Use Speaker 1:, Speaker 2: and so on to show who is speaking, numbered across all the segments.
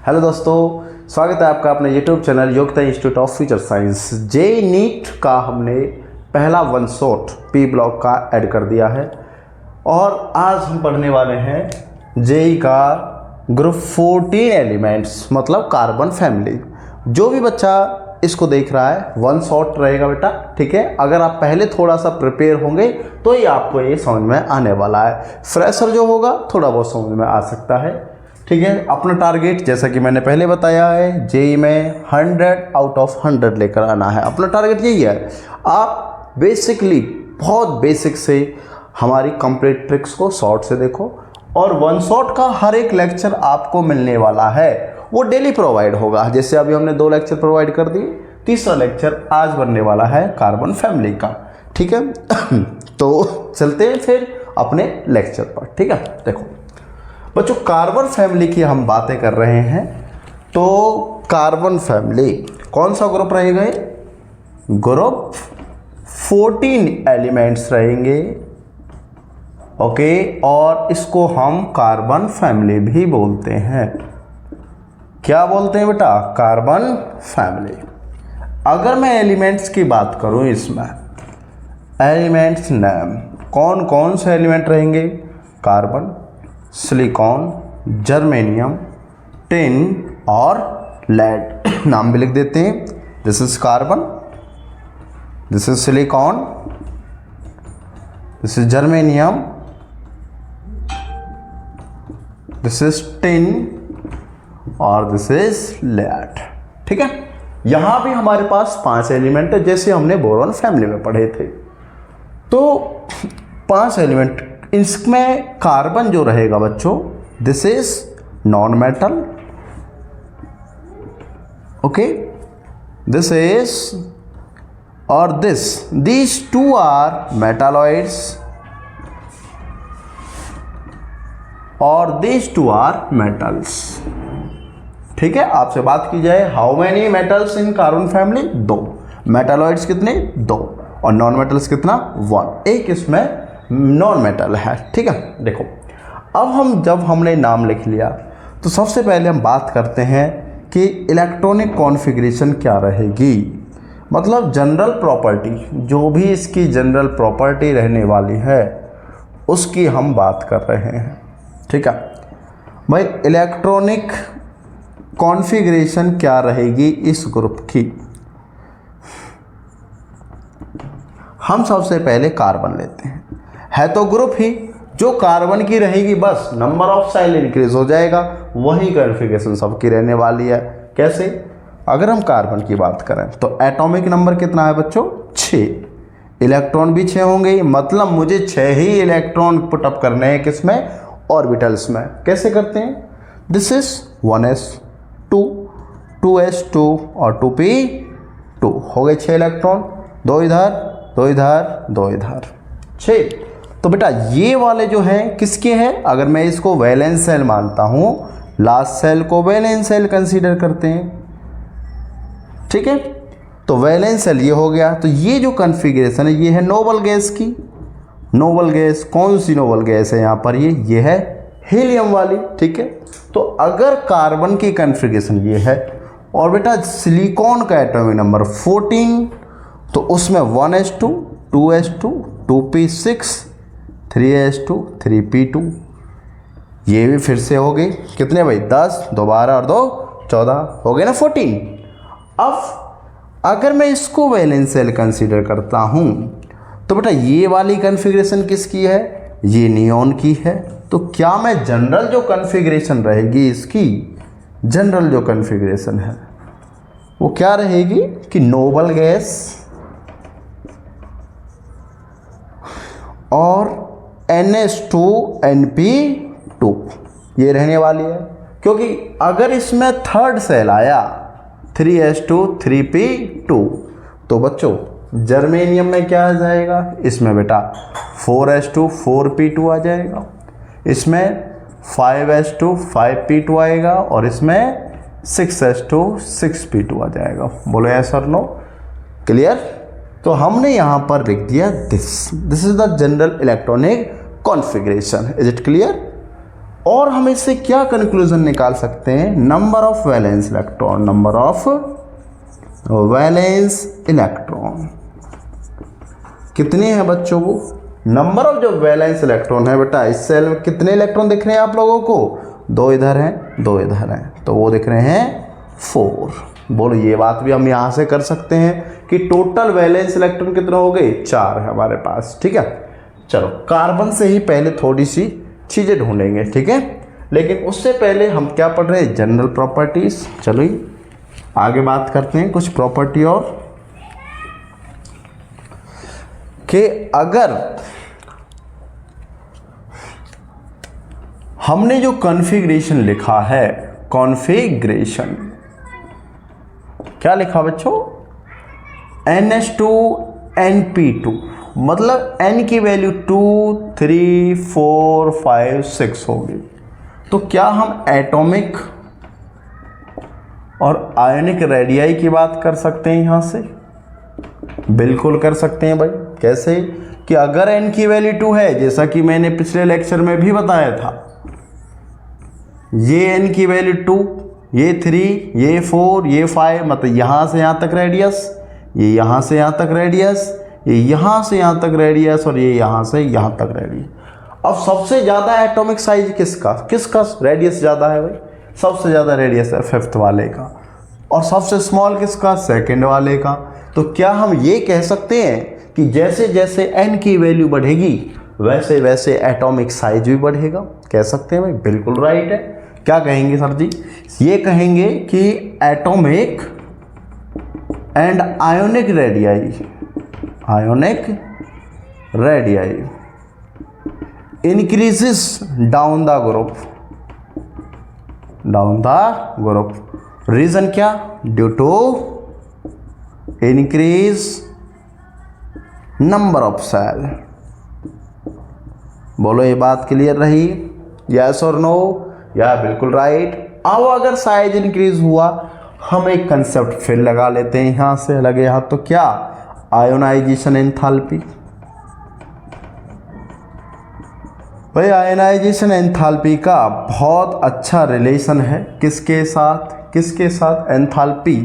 Speaker 1: Hello दोस्तों, स्वागत है आपका अपने YouTube channel Yogyata institute of future science. JEE NEET का हमने पहला वन शॉट पी ब्लॉक का ऐड कर दिया है और आज हम पढ़ने वाले हैं जेई का ग्रुप 14 एलिमेंट्स मतलब कार्बन फैमिली। जो भी बच्चा इसको देख रहा है वन शॉट रहेगा बेटा, ठीक है। अगर आप पहले थोड़ा सा प्रिपेयर होंगे तो ही आपको ये समझ में आने वाला है। फ्रेशर जो होगा थोड़ा बहुत समझ में आ सकता है, ठीक है। अपना टारगेट जैसा कि मैंने पहले बताया है, जेई में 100 आउट ऑफ 100 लेकर आना है। अपना टारगेट यही है। आप बेसिकली बहुत बेसिक से हमारी कंप्लीट ट्रिक्स को शॉर्ट से देखो और वन शॉट का हर एक लेक्चर आपको मिलने वाला है, वो डेली प्रोवाइड होगा। जैसे अभी हमने 2 लेक्चर प्रोवाइड कर दिए, तीसरा लेक्चर आज बनने वाला है कार्बन फैमिली का, ठीक है। तो चलते हैं फिर अपने लेक्चर पर, ठीक है। देखो बच्चों, कार्बन फैमिली की हम बातें कर रहे हैं, तो कार्बन फैमिली कौन सा ग्रुप रहेगा? ग्रुप 14 एलिमेंट्स रहेंगे, ओके। और इसको हम कार्बन फैमिली भी बोलते हैं। क्या बोलते हैं बेटा? Carbon family. अगर मैं एलिमेंट्स की बात करूं, इसमें एलिमेंट्स नेम कौन कौन से एलिमेंट रहेंगे? कार्बन, सिलिकॉन, जर्मेनियम, टिन और लेड। नाम भी लिख देते हैं। This is carbon, this is silicon, this is germanium, this is tin और दिस इज लेड, ठीक है। यहां भी हमारे पास 5 एलिमेंट है, जैसे हमने बोरॉन फैमिली में पढ़े थे। तो 5 एलिमेंट, इसमें कार्बन जो रहेगा बच्चों, this is non metal, okay. This is और these 2 आर मेटालॉइड्स और these 2 आर मेटल्स, ठीक है। आपसे बात की जाए how many metals in carbon family? 2। Metalloids कितने? 2 और नॉन मेटल्स कितना? 1। एक इसमें नॉन मेटल है, ठीक है। देखो अब जब हमने नाम लिख लिया तो सबसे पहले हम बात करते हैं कि इलेक्ट्रॉनिक कॉन्फ़िगरेशन क्या रहेगी, मतलब जनरल प्रॉपर्टी, जो भी इसकी जनरल प्रॉपर्टी रहने वाली है उसकी हम बात कर रहे हैं, ठीक है भाई। इलेक्ट्रॉनिक कॉन्फ़िगरेशन क्या रहेगी इस ग्रुप की? हम सबसे पहले कार्बन लेते हैं, है तो ग्रुप ही, जो कार्बन की रहेगी बस नंबर ऑफ सेल इंक्रीज हो जाएगा, वही कॉन्फ़िगरेशन सबकी रहने वाली है। कैसे? अगर हम कार्बन की बात करें तो एटॉमिक नंबर कितना है बच्चों? 6। इलेक्ट्रॉन भी 6 होंगे, मतलब मुझे 6 ही इलेक्ट्रॉन पुटअप करने हैं, किसमें? ऑर्बिटल्स में। कैसे करते हैं? दिस इज 1s2, 2s2 और 2p2, हो गए 6 इलेक्ट्रॉन। 2 इधर, 2 इधर, 2 इधर, 6। तो बेटा ये वाले जो हैं किसके हैं? अगर मैं इसको वैलेंस सेल मानता हूं, लास्ट सेल को वैलेंस सेल कंसीडर करते हैं, ठीक है। तो वैलेंस सेल ये हो गया। तो ये जो कॉन्फ़िगरेशन है ये है नोबल गैस की। नोबल गैस कौन सी नोबल गैस है यहाँ पर? ये है हीलियम वाली, ठीक है। तो अगर कार्बन की कॉन्फ़िगरेशन ये है और बेटा सिलिकॉन का एटॉमिक नंबर 14, तो उसमें 1s2, 2s2, 2p6, 3s2, 3p2, ये भी फिर से हो गई कितने भाई? 10, 2 12 और 2 14, हो गए ना 14। अब अगर मैं इसको वैलेंस सेल कंसीडर करता हूं तो बेटा ये वाली कॉन्फ़िगरेशन किसकी है? ये नियॉन की है। तो क्या मैं जनरल जो कॉन्फ़िगरेशन रहेगी इसकी, जनरल जो कॉन्फ़िगरेशन है वो क्या रहेगी कि नोबल गैस और NH2NP2 ये रहने वाली है। क्योंकि अगर इसमें थर्ड सेल आया 3s2 3p2, तो बच्चों जर्मेनियम में क्या आ जाएगा? इसमें बेटा 4s2 4p2 आ जाएगा, इसमें 5s2 5p2 आएगा और इसमें 6s2 6p2 आ जाएगा। बोलो यस और नो? क्लियर? तो हमने यहाँ पर लिख दिया this is the general electronic configuration. Is it clear? और हम इससे क्या कंक्लूजन निकाल सकते हैं, number of valence electron, number of valence electron कितने हैं बच्चों को, नंबर ऑफ जो वैलेंस इलेक्ट्रॉन है बेटा इस सेल में कितने इलेक्ट्रॉन दिख रहे हैं आप लोगों को, 2 इधर हैं 2 इधर हैं, तो वो दिख रहे हैं 4। बोलो ये बात भी हम यहाँ से कर सकते हैं कि टोटल वैलेंस इलेक्ट्रॉन कितने हो गए, 4 है हमारे पास। ठीक है, चलो कार्बन से ही पहले थोड़ी सी चीज़ें ढूंढेंगे, ठीक है, लेकिन उससे पहले हम क्या पढ़ रहे हैं, जनरल प्रॉपर्टीज। चलो आगे बात करते हैं कुछ प्रॉपर्टी और कि अगर हमने जो कॉन्फ़िगरेशन लिखा है, कॉन्फ़िगरेशन क्या लिखा बच्चों, NH2NP2, मतलब N की वैल्यू 2 3 4 5 6 होगी, तो क्या हम एटॉमिक और आयनिक रेडियाई की बात कर सकते हैं यहाँ से, बिल्कुल कर सकते हैं भाई। कैसे कि अगर n की वैल्यू 2 है, जैसा कि मैंने पिछले लेक्चर में भी बताया था, ये n की वैल्यू 2, ये 3, ये 4, ये 5, मतलब यहाँ से यहाँ तक रेडियस, ये यहाँ से यहाँ तक रेडियस, ये यहाँ से यहाँ तक रेडियस, और ये यहाँ से यहाँ तक रेडियस। अब सबसे ज़्यादा एटॉमिक साइज किसका रेडियस ज़्यादा है भाई, सबसे ज़्यादा रेडियस है 5th वाले का, और सबसे स्मॉल किसका, 2nd वाले का। तो क्या हम ये कह सकते हैं कि जैसे जैसे n की वैल्यू बढ़ेगी वैसे वैसे एटॉमिक साइज भी बढ़ेगा, कह सकते हैं भाई, बिल्कुल राइट है। क्या कहेंगे सर जी, ये कहेंगे कि atomic and ionic radii increases down the group, reason क्या, due to increase number of shell. बोलो ये बात क्लियर रही, यस और नो, या बिल्कुल राइट। अब अगर साइज इंक्रीज हुआ, हम एक कंसेप्ट फिर लगा लेते हैं यहाँ से, लगे हाथ तो क्या, आयोनाइजेशन एंथैल्पी। भाई आयोनाइजेशन एंथैल्पी का बहुत अच्छा रिलेशन है किसके साथ, एंथैल्पी,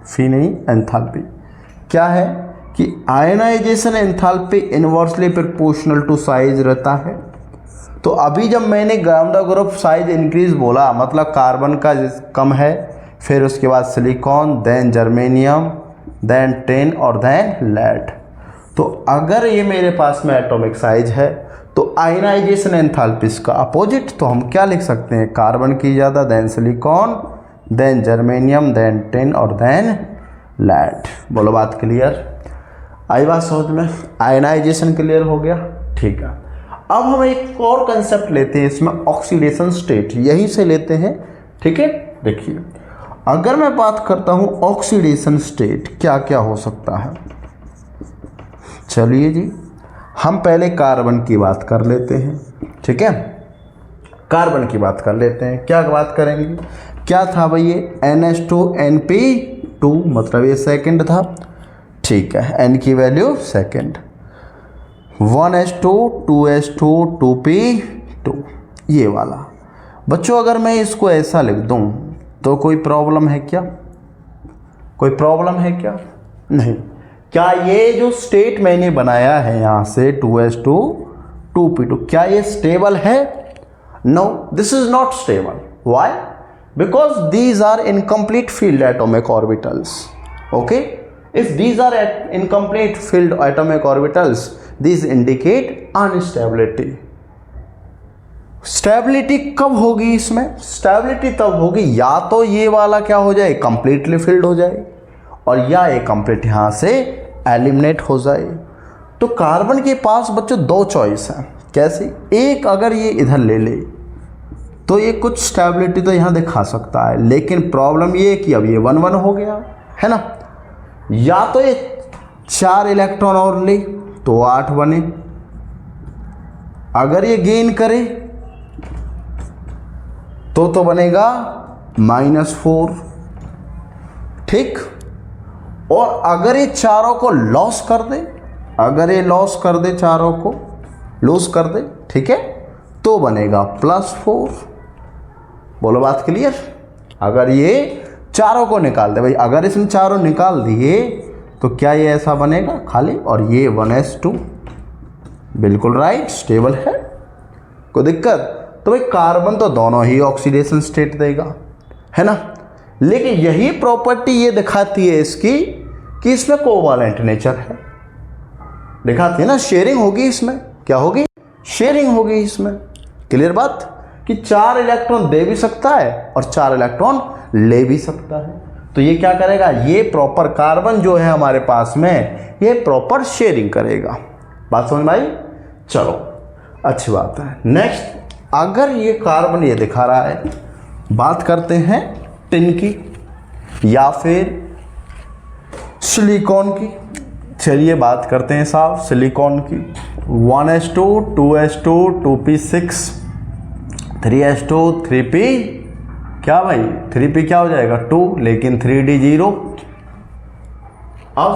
Speaker 1: फी नहीं एंथैल्पी। क्या है कि ionization enthalpy inversely proportional to size रहता है। तो अभी जब मैंने ग्राउंड ग्रुप साइज इंक्रीज बोला, मतलब कार्बन का कम है, फिर उसके बाद silicon, then germanium, then tin और देन लेड। तो अगर ये मेरे पास में एटॉमिक साइज है तो आयनाइजेशन एंथैल्पी का अपोजिट, तो हम क्या लिख सकते हैं, कार्बन की ज़्यादा, then silicon, then germanium, then tin और देन लेड। बोलो बात क्लियर, आई बात समझ में, आयनाइजेशन क्लियर हो गया। ठीक है, अब हम एक और कंसेप्ट लेते हैं इसमें, ऑक्सीडेशन स्टेट, यहीं से लेते हैं। ठीक है, देखिए अगर मैं बात करता हूं ऑक्सीडेशन स्टेट क्या क्या हो सकता है, चलिए जी हम पहले कार्बन की बात कर लेते हैं। ठीक है, कार्बन की बात कर लेते हैं। क्या बात करेंगे, क्या था भाई ये NH2NP2, मतलब ये सेकंड था। ठीक है, n की value second, 1s2 2s2 2p2, ये वाला। बच्चों अगर मैं इसको ऐसा लिख दूं तो कोई प्रॉब्लम है क्या, कोई प्रॉब्लम है क्या, नहीं। क्या ये जो स्टेट मैंने बनाया है यहाँ से 2s2 2p2, क्या ये स्टेबल है, no, this is not stable. Why, because these are incomplete filled atomic orbitals. Okay, if these are at incomplete filled atomic orbitals, these indicate instability। Stability कब होगी इसमें, स्टेबिलिटी तब होगी या तो ये वाला क्या हो जाए, कंप्लीटली फिल्ड हो जाए, और या ये कंप्लीट यहाँ से एलिमिनेट हो जाए। तो कार्बन के पास बच्चों दो चॉइस है, कैसी, एक अगर ये इधर ले ले तो ये कुछ स्टेबिलिटी तो यहाँ दिखा सकता है, लेकिन प्रॉब्लम ये कि अब ये 1 1 हो गया है ना, या तो ये 4 इलेक्ट्रॉन और ले तो 8 बने, अगर ये गेन करे तो बनेगा -4। ठीक, और अगर ये चारों को लॉस कर दे, अगर ये लॉस कर दे, चारों को लॉस कर दे, ठीक है, तो बनेगा +4। बोलो बात क्लियर। अगर ये चारों को निकाल दे भाई, अगर इसमें चारों निकाल दिए तो क्या ये ऐसा बनेगा खाली, और ये 1s2 बिल्कुल राइट, स्टेबल है, कोई दिक्कत। तो भाई कार्बन तो दोनों ही ऑक्सीडेशन स्टेट देगा, है ना। लेकिन यही प्रॉपर्टी ये दिखाती है इसकी कि इसमें कोवालेंट नेचर है, दिखाती है ना, शेयरिंग होगी इसमें, क्या होगी, शेयरिंग होगी इसमें। क्लियर बात कि 4 इलेक्ट्रॉन दे भी सकता है और 4 इलेक्ट्रॉन ले भी सकता है। तो ये क्या करेगा, ये प्रॉपर कार्बन जो है हमारे पास में, ये प्रॉपर शेयरिंग करेगा। बात समझ में आई। चलो अच्छी बात है। नेक्स्ट, अगर ये कार्बन ये दिखा रहा है, बात करते हैं टिन की या फिर सिलिकॉन की। चलिए बात करते हैं साहब सिलिकॉन की। 1s2 2s2 2p6 3s2 3p, क्या भाई 3p क्या हो जाएगा 2, लेकिन 3d 0। अब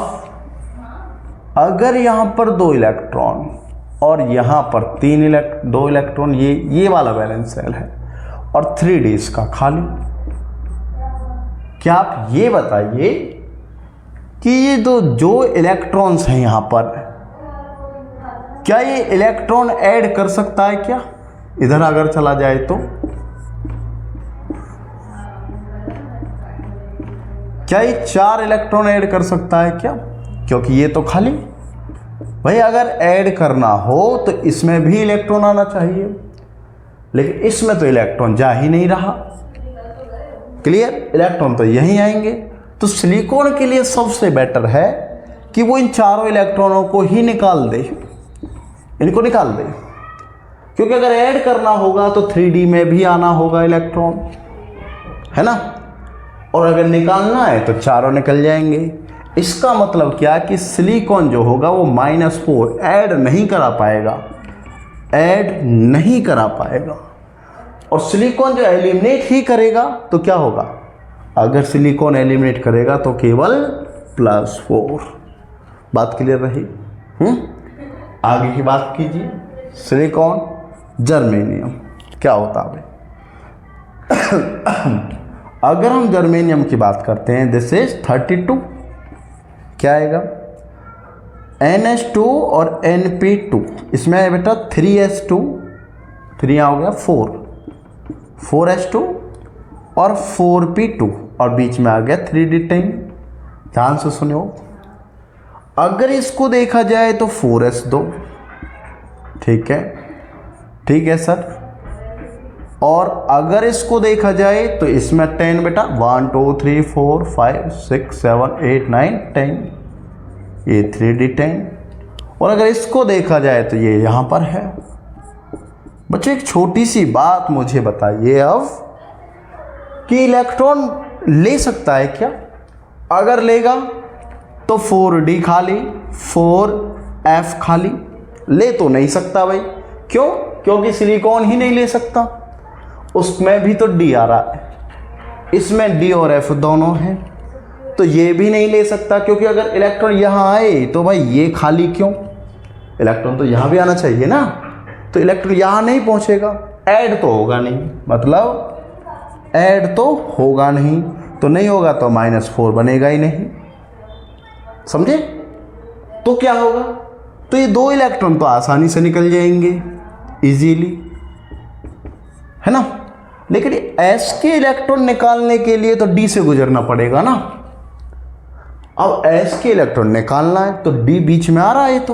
Speaker 1: अगर यहां पर 2 इलेक्ट्रॉन और यहां पर 2 इलेक्ट्रॉन, ये वाला बैलेंस सेल है और 3d इसका खाली, क्या आप ये बताइए कि ये जो इलेक्ट्रॉन्स हैं यहां पर, क्या ये इलेक्ट्रॉन ऐड कर सकता है क्या, इधर अगर चला जाए तो क्या ये 4 इलेक्ट्रॉन ऐड कर सकता है क्या, क्योंकि ये तो खाली। भाई अगर ऐड करना हो तो इसमें भी इलेक्ट्रॉन आना चाहिए, लेकिन इसमें तो इलेक्ट्रॉन जा ही नहीं रहा। क्लियर, इलेक्ट्रॉन तो यहीं आएंगे। तो सिलिकॉन के लिए सबसे बेटर है कि वो इन चारों इलेक्ट्रॉनों को ही निकाल दे, इनको निकाल दे, क्योंकि अगर ऐड करना होगा तो 3d में भी आना होगा इलेक्ट्रॉन, है ना, और अगर निकालना है तो चारों निकल जाएंगे। इसका मतलब क्या कि सिलिकॉन जो होगा वो -4 ऐड नहीं करा पाएगा, ऐड नहीं करा पाएगा। और सिलिकॉन जो एलिमिनेट ही करेगा तो क्या होगा, अगर सिलिकॉन एलिमिनेट करेगा तो केवल +4। बात क्लियर रही। आगे की बात कीजिए, सिलिकॉन जर्मेनियम क्या होता है। अगर हम जर्मेनियम की बात करते हैं, दिस इज 32, क्या आएगा NH2 और NP2, इसमें है बेटा 3s2, 3 यहाँ हो गया 4s2 और 4p2 और बीच में आ गया 3d10। ध्यान से सुनियो, अगर इसको देखा जाए तो 4s2, ठीक है सर, और अगर इसको देखा जाए तो इसमें 10 बेटा, 1 2 3 4 5 6 7 8 9 10, ये 3d10। और अगर इसको देखा जाए तो ये यहाँ पर है। बच्चों एक छोटी सी बात मुझे बताइए अब, कि इलेक्ट्रॉन ले सकता है क्या, अगर लेगा तो 4d खाली, 4f खाली, ले तो नहीं सकता भाई। क्यों, क्योंकि सिलिकॉन ही नहीं ले सकता, उसमें भी तो d आ रहा है, इसमें d और f दोनों हैं, तो ये भी नहीं ले सकता, क्योंकि अगर इलेक्ट्रॉन यहाँ आए तो भाई ये खाली क्यों, इलेक्ट्रॉन तो यहाँ भी आना चाहिए ना, तो इलेक्ट्रॉन यहाँ नहीं पहुँचेगा, ऐड तो होगा नहीं, मतलब ऐड तो होगा नहीं, तो नहीं होगा तो -4 बनेगा ही नहीं, समझे। तो क्या होगा, तो ये 2 इलेक्ट्रॉन तो आसानी से निकल जाएंगे इजीली, है ना। लेकिन S के इलेक्ट्रॉन निकालने के लिए तो D से गुजरना पड़ेगा ना। अब S के इलेक्ट्रॉन निकालना है तो D बीच में आ रहा है, तो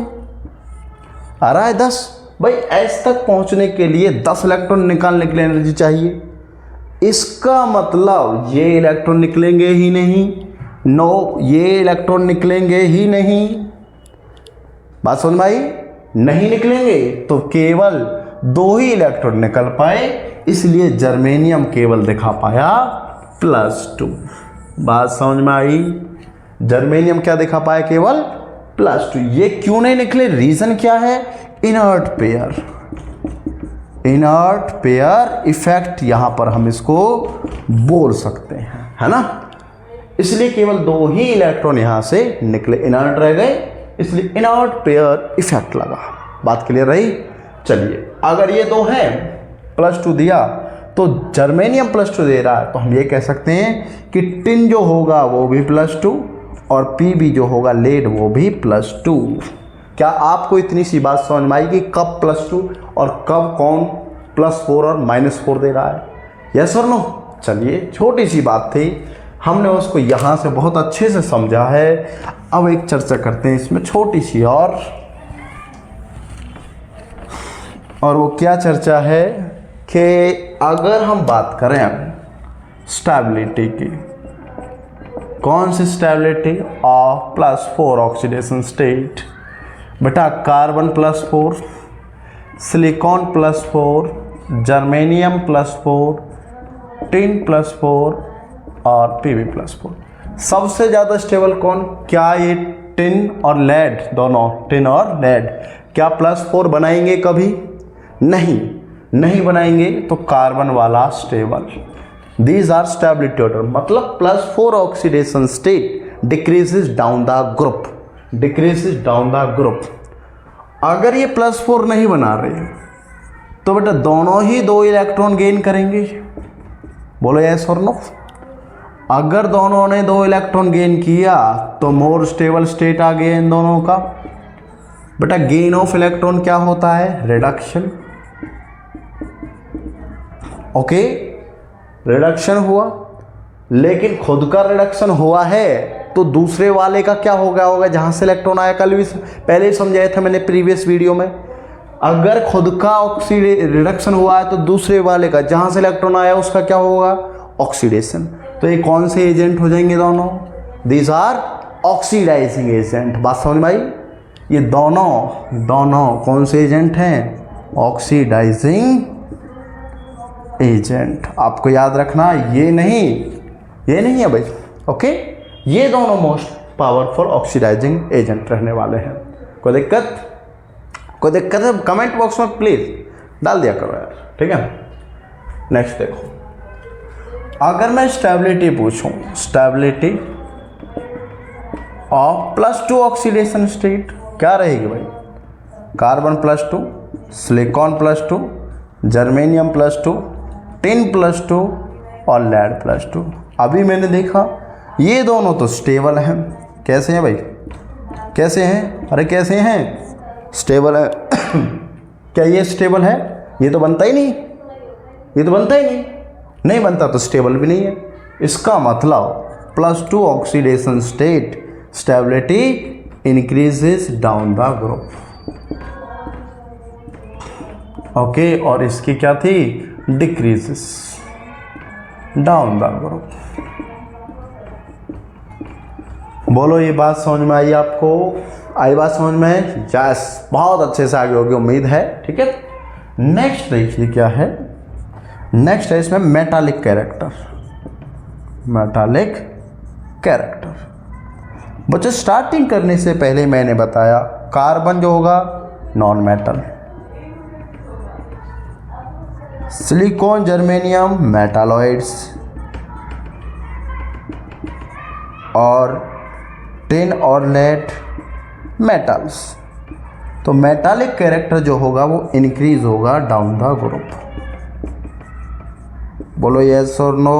Speaker 1: आ रहा है 10। भाई S तक पहुंचने के लिए 10 इलेक्ट्रॉन निकालने के लिए एनर्जी चाहिए, इसका मतलब ये इलेक्ट्रॉन निकलेंगे ही नहीं, नो, ये इलेक्ट्रॉन निकलेंगे ही नहीं। बात समझ में आई, नहीं निकलेंगे तो केवल 2 ही इलेक्ट्रॉन निकल पाए, इसलिए जर्मेनियम केवल दिखा पाया +2। बात समझ में आई, जर्मेनियम क्या दिखा पाया, केवल +2। ये क्यों नहीं निकले, रीजन क्या है, इनर्ट पेयर इफेक्ट, यहां पर हम इसको बोल सकते हैं, है ना। इसलिए केवल 2 ही इलेक्ट्रॉन यहां से निकले, इनर्ट रह गए, इसलिए इनर्ट पेयर इफेक्ट लगा। बात क्लियर रही। चलिए अगर ये दो है +2 दिया तो जर्मेनियम +2 दे रहा है, तो हम ये कह सकते हैं कि टिन जो होगा वो भी +2 और पीबी जो होगा लेड वो भी +2। क्या आपको इतनी सी बात समझ में आई कि कब +2 और कब कौन +4 और -4 दे रहा है? यस और नो? चलिए, छोटी सी बात थी, हमने उसको यहाँ से बहुत अच्छे से समझा है। अब एक चर्चा करते हैं इसमें छोटी सी, और वो क्या चर्चा है कि अगर हम बात करें स्टेबिलिटी की, कौन सी स्टेबिलिटी? Of +4 oxidation state. बेटा कार्बन +4, सिलिकॉन +4, जर्मेनियम +4, टिन +4 और पीबी +4। सबसे ज़्यादा स्टेबल कौन? क्या ये टिन और लेड, दोनों टिन और लेड क्या +4 बनाएंगे कभी? नहीं बनाएंगे, तो कार्बन वाला stable. These are stability order, मतलब +4 oxidation state decreases down the group. अगर ये +4 नहीं बना रहे तो बेटा दोनों ही 2 इलेक्ट्रॉन गेन करेंगे। बोलो यस और नो? अगर दोनों ने 2 इलेक्ट्रॉन गेन किया तो मोर स्टेबल स्टेट आ गया इन दोनों का। बेटा गेन ऑफ इलेक्ट्रॉन क्या होता है? रिडक्शन। ओके, रिडक्शन हुआ, लेकिन खुद का रिडक्शन हुआ है तो दूसरे वाले का क्या हो गया होगा जहां से इलेक्ट्रॉन आया? कल भी पहले ही समझाया था मैंने प्रीवियस वीडियो में। अगर खुद का रिडक्शन हुआ है तो दूसरे वाले का जहां से इलेक्ट्रॉन आया उसका क्या होगा? ऑक्सीडेशन। तो ये कौन से एजेंट हो जाएंगे दोनों? These are oxidizing agent. बात समझ में आई? ये दोनों कौन से एजेंट हैं? Oxidizing agent. आपको याद रखना, ये नहीं है भाई। ओके, ये दोनों मोस्ट पावरफुल ऑक्सीडाइजिंग एजेंट रहने वाले हैं। कोई दिक्कत है? कमेंट बॉक्स में प्लीज डाल दिया करो यार, ठीक है। नेक्स्ट देखो, अगर मैं स्टेबिलिटी पूछूं, स्टेबिलिटी ऑफ +2 ऑक्सीडेशन स्टेट क्या रहेगी भाई? कार्बन +2, सिलिकॉन +2, जर्मेनियम +2, टिन +2 और लेड +2। अभी मैंने देखा ये दोनों तो स्टेबल हैं। कैसे हैं भाई? कैसे हैं? अरे कैसे हैं? स्टेबल है। क्या ये स्टेबल है? ये तो बनता ही नहीं। नहीं बनता तो स्टेबल भी नहीं है। इसका मतलब +2 oxidation state stability increases down the group. Okay, और इसकी क्या थी? Decreases down the group. बोलो ये बात समझ में आई आपको? आई बात समझ में? यस, बहुत अच्छे से आगे होगी उम्मीद है, ठीक है। नेक्स्ट देखिए क्या है। नेक्स्ट है इसमें मेटालिक कैरेक्टर। बच्चों स्टार्टिंग करने से पहले मैंने बताया कार्बन जो होगा non metal, silicon germanium metalloids और टिन और लेड मेटल्स। तो मेटालिक कैरेक्टर जो होगा वो इंक्रीज होगा डाउन द ग्रुप। बोलो यस और नो?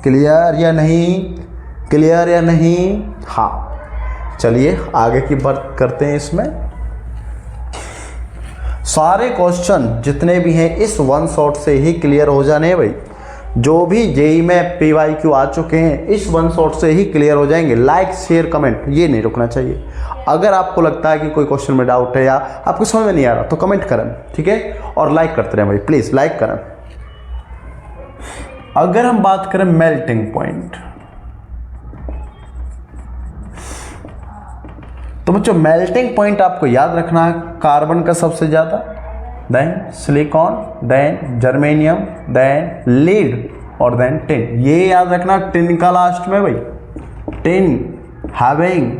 Speaker 1: क्लियर या नहीं? हाँ, चलिए आगे की बात करते हैं। इसमें सारे क्वेश्चन जितने भी हैं इस वन शॉट से ही क्लियर हो जाने भाई। जो भी जेई में PYQ आ चुके हैं इस वन शॉट से ही क्लियर हो जाएंगे। लाइक शेयर कमेंट ये नहीं रुकना चाहिए। अगर आपको लगता है कि कोई क्वेश्चन में डाउट है या आपको समझ में नहीं आ रहा तो कमेंट करें, ठीक है। और लाइक करते रहें भाई, प्लीज़ लाइक करें। अगर हम बात करें मेल्टिंग पॉइंट, तो बच्चों मेल्टिंग पॉइंट आपको याद रखना है कार्बन का सबसे ज़्यादा, then silicon, then germanium, then lead और देन टिन। ये याद रखना टिन का लास्ट में भाई। Tin having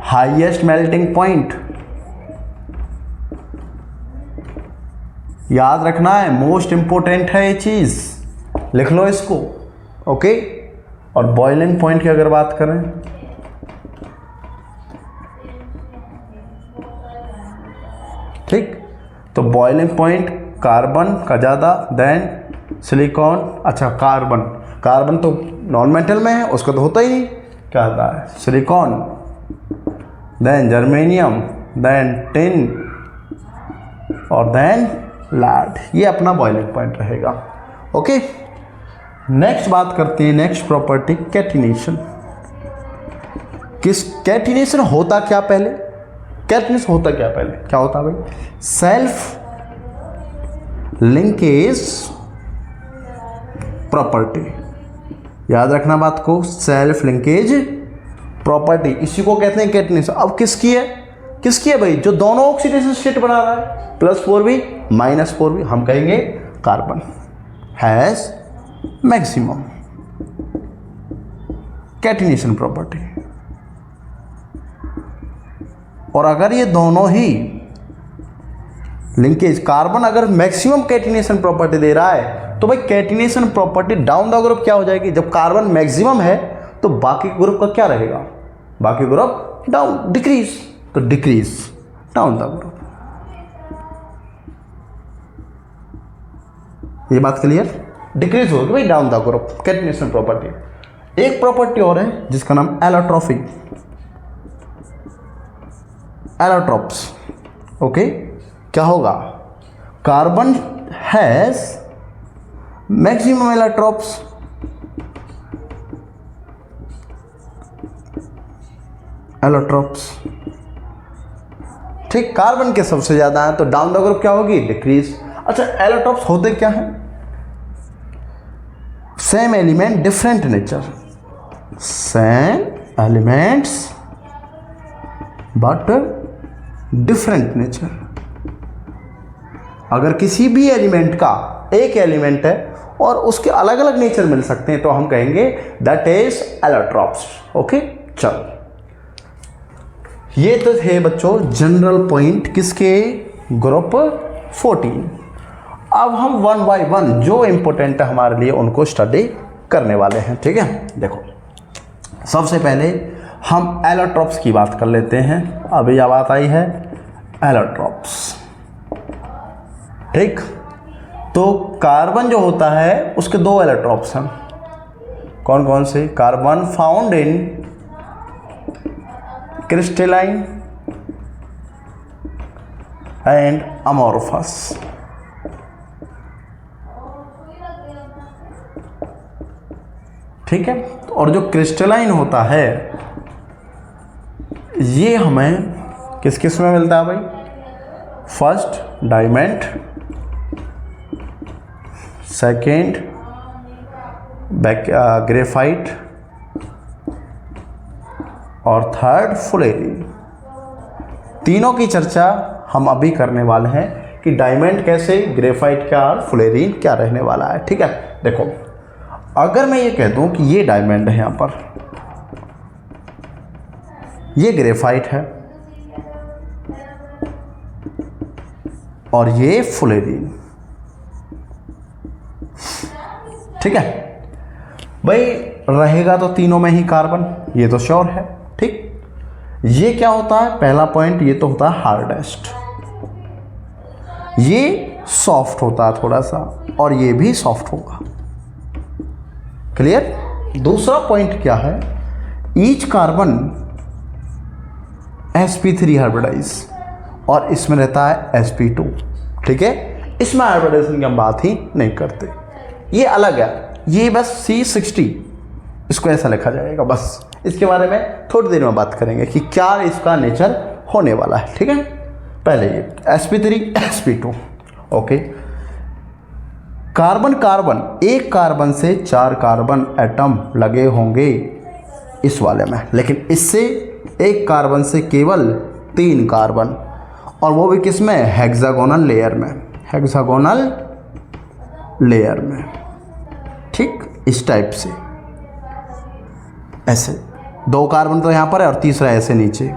Speaker 1: highest melting point, याद रखना है, मोस्ट इंपोर्टेंट है ये चीज़, लिख लो इसको, ओके। और बॉइलिंग पॉइंट की अगर बात करें, ठीक, तो बॉइलिंग पॉइंट कार्बन का ज़्यादा देन सिलिकॉन। अच्छा कार्बन तो नॉन मेटल में है, उसका तो होता ही नहीं, क्या होता है silicon, then germanium, then tin और देन लैड। ये अपना बॉइलिंग पॉइंट रहेगा। ओके, नेक्स्ट बात करते हैं, नेक्स्ट प्रॉपर्टी कैटिनेशन। कैटिनेशन होता क्या पहले, क्या होता भाई, सेल्फ लिंकेज प्रॉपर्टी। याद रखना बात को, सेल्फ लिंकेज प्रॉपर्टी, इसी को कहते हैं कैटिनेशन। अब किसकी है भाई, जो दोनों ऑक्सीडेशन स्टेट बना रहा है, +4b -4b, हम कहेंगे carbon has maximum catenation property. और अगर ये दोनों ही लिंकेज, कार्बन अगर मैक्सिमम कैटिनेशन प्रॉपर्टी दे रहा है तो भाई catenation property down the group क्या हो जाएगी, जब कार्बन मैक्सिमम है तो बाकी ग्रुप का क्या रहेगा, बाकी ग्रुप डाउन, डिक्रीज, तो डिक्रीज डाउन द ग्रुप। ये बात क्लियर, डिक्रीज होगी भाई down the group catenation property. एक प्रॉपर्टी और है जिसका नाम एलोट्रॉफी, एलोट्रॉप्स। ओके, क्या होगा, कार्बन हैज मैक्सिमम एलोट्रॉप्स, ठीक, कार्बन के सबसे ज्यादा है तो डाउन द ग्रुप क्या होगी, डिक्रीज। अच्छा, एलोट्रॉप्स होते क्या हैं, same element different nature, same elements but different nature. अगर किसी भी एलिमेंट का, एक एलिमेंट है और उसके अलग अलग नेचर मिल सकते हैं तो हम कहेंगे दैट इज एलोट्रॉप्स। ओके, चलो, ये तो थे बच्चों जनरल पॉइंट किसके, ग्रुप 14। अब हम 1 by 1 जो इंपॉर्टेंट है हमारे लिए उनको स्टडी करने वाले हैं। ठीक है, देखो सबसे पहले हम एलोट्रॉप्स की बात कर लेते हैं। अभी यह बात आई है एलोट्रॉप्स, ठीक। तो कार्बन जो होता है उसके 2 एलोट्रॉप्स हैं, कौन कौन से, carbon found in crystalline and amorphous. ठीक है, और जो क्रिस्टलाइन होता है ये हमें किस किस में मिलता है भाई, फर्स्ट डायमंड, सेकेंड ग्रेफाइट और थर्ड फुलेरिन। तीनों की चर्चा हम अभी करने वाले हैं कि डायमंड कैसे, ग्रेफाइट क्या और फुलेरिन क्या रहने वाला है। ठीक है, देखो अगर मैं ये कह दूं कि ये डायमंड है, यहाँ पर ये ग्रेफाइट है और ये फुलेरिन, ठीक है भाई, रहेगा तो तीनों में ही कार्बन, ये तो श्योर है। ठीक, ये क्या होता है, पहला पॉइंट, ये तो होता है हार्डेस्ट, ये सॉफ्ट होता है थोड़ा सा और ये भी सॉफ्ट होगा। क्लियर। दूसरा पॉइंट क्या है, ईच कार्बन sp3 हाइब्रिडाइज और इसमें रहता है sp2। ठीक है, इसमें हाइब्रिडाइजेशन की हम बात ही नहीं करते, ये अलग है, ये बस C60 इसको ऐसा लिखा जाएगा, बस इसके बारे में थोड़ी देर में बात करेंगे कि क्या इसका नेचर होने वाला है। ठीक है, पहले ये sp3 sp2। ओके, कार्बन एक कार्बन से 4 कार्बन एटम लगे होंगे इस वाले में, लेकिन इससे एक कार्बन से केवल 3 कार्बन, और वो भी किस में, हेक्सागोनल लेयर में, हेक्सागोनल लेयर में। ठीक, इस टाइप से, ऐसे 2 कार्बन तो यहाँ पर है और तीसरा ऐसे नीचे।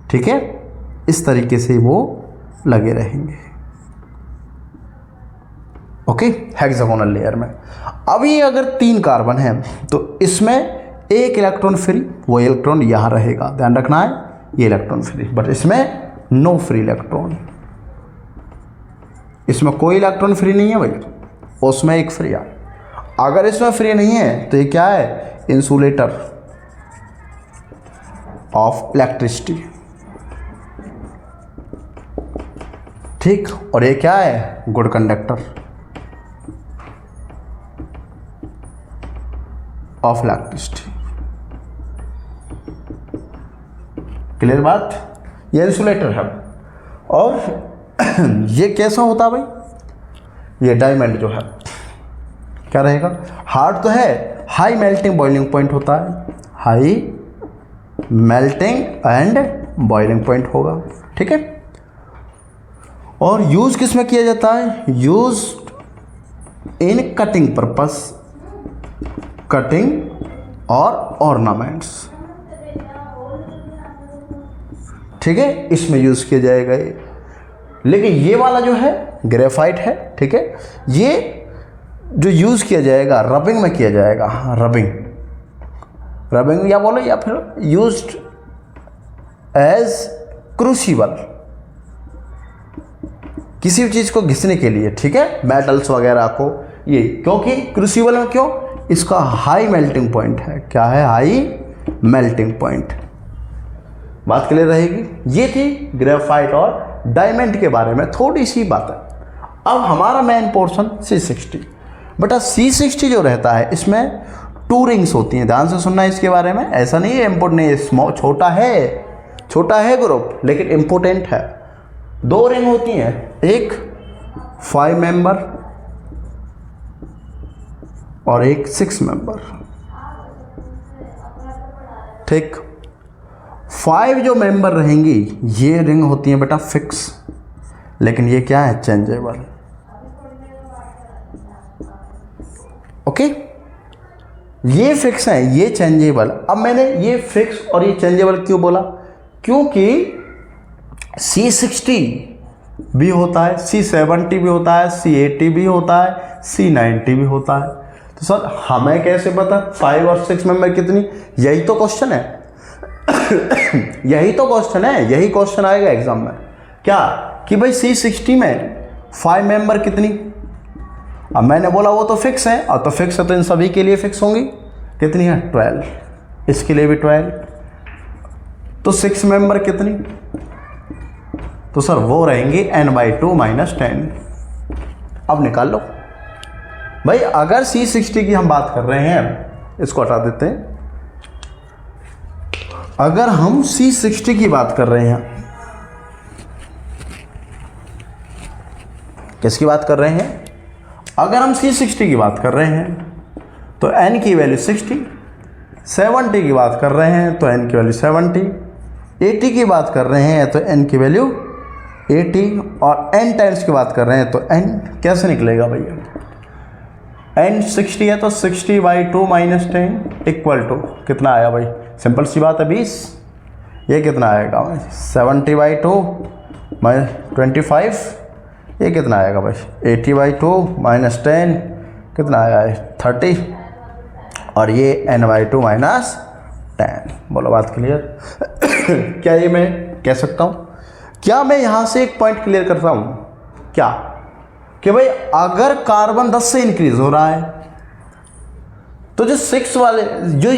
Speaker 1: ठीक है, इस तरीके से वो लगे रहेंगे। ओके, हेक्सागोनल लेयर में। अभी अगर 3 कार्बन है तो इसमें एक इलेक्ट्रॉन फ्री, वो इलेक्ट्रॉन यहाँ रहेगा, ध्यान रखना है, ये इलेक्ट्रॉन फ्री, बट इसमें नो फ्री इलेक्ट्रॉन। इसमें कोई इलेक्ट्रॉन फ्री नहीं है भाई, उसमें एक फ्री है। अगर इसमें फ्री नहीं है तो ये क्या है, इंसुलेटर ऑफ इलेक्ट्रिसिटी, ठीक। और ये क्या है, good conductor of electricity. Clear बात, ये इंसुलेटर है। और ये कैसा होता है भाई, ये डायमंड जो है क्या रहेगा, हार्ड तो है, हाई मेल्टिंग बॉइलिंग पॉइंट होता है, high melting and boiling point होगा, ठीक है। और यूज किस में किया जाता है, use in cutting purpose, cutting और ऑर्नामेंट्स, ठीक है, इसमें यूज किया जाएगा ये। लेकिन ये वाला जो है ग्रेफाइट है, ठीक है, ये जो यूज किया जाएगा रबिंग में किया जाएगा, रबिंग या बोलो, या फिर यूज्ड एज क्रूसिबल, किसी भी चीज को घिसने के लिए, ठीक है, मेटल्स वगैरह को, ये क्योंकि क्रूसिबल में क्यों, इसका हाई मेल्टिंग पॉइंट है, क्या है, हाई मेल्टिंग पॉइंट। बात क्लियर रहेगी। ये थी ग्रेफाइट और डायमंड के बारे में थोड़ी सी बात है। अब हमारा मेन पोर्शन C60। बेटा C60 जो रहता है इसमें 2 रिंग्स होती हैं, ध्यान से सुनना इसके बारे में, ऐसा नहीं है इम्पोर्टेंट नहीं है, छोटा है ग्रुप लेकिन इम्पोर्टेंट है। 2 रिंग होती हैं, एक 5 मेंबर और एक 6 मेंबर, ठीक। 5 जो मेंबर रहेंगी ये रिंग होती हैं बेटा फिक्स, लेकिन ये क्या है, चेंजेबल, ओके। ये फिक्स है, ये चेंजेबल। अब मैंने ये फिक्स और ये चेंजेबल क्यों बोला, क्योंकि C60 भी होता है, C70 भी होता है, C80 भी होता है, C90 भी होता है। तो सर हमें कैसे पता 5 और 6 मेंबर कितनी, यही तो क्वेश्चन है यही तो क्वेश्चन है, यही क्वेश्चन आएगा एग्जाम में, क्या कि भाई C60 में 5 मेंबर कितनी। अब मैंने बोला वो तो फिक्स है, और तो फिक्स है तो इन सभी के लिए फिक्स होंगी, कितनी है 12, इसके लिए भी 12। तो 6 मेंबर कितनी, तो सर वो रहेंगी n/2 - 10। अब निकाल लो भाई, अगर C60 की हम बात कर रहे हैं, इसको हटा देते हैं, अगर हम C60 की बात कर रहे हैं, किसकी बात कर रहे हैं, अगर हम C60 की बात कर रहे हैं तो n की वैल्यू 60, 70 की बात कर रहे हैं तो n की वैल्यू 70, 80 की बात कर रहे हैं तो n की वैल्यू 80, और n टाइम्स की बात कर रहे हैं तो n कैसे निकलेगा भैया, n 60 है तो 60/2 - 10 इक्वल टू कितना आया भाई, सिंपल सी बात है 20। ये कितना आएगा भाई, 70/2 - 25, ये कितना आएगा भाई, 80/2 - 10 कितना आया है 30, और ये n/2 - 10। बोलो बात क्लियर क्या ये मैं कह सकता हूँ, क्या मैं यहाँ से एक पॉइंट क्लियर करता हूँ क्या, कि भाई अगर कार्बन 10 से इंक्रीज हो रहा है तो जो 6 वाले, जो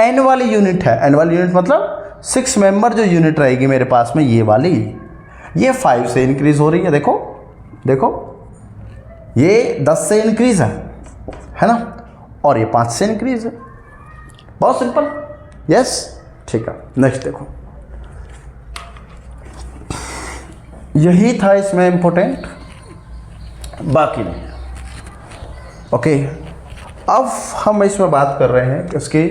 Speaker 1: n वाली यूनिट है, n वाली यूनिट मतलब 6 मेंबर जो यूनिट रहेगी मेरे पास में, ये वाली, ये 5 से इंक्रीज हो रही है। देखो देखो, ये 10 से इंक्रीज है ना, और ये 5 से इंक्रीज है, बहुत सिंपल, यस, ठीक है। नेक्स्ट देखो, यही था इसमें इंपॉर्टेंट, बाकी नहीं है, ओके। अब हम इसमें बात कर रहे हैं इसकी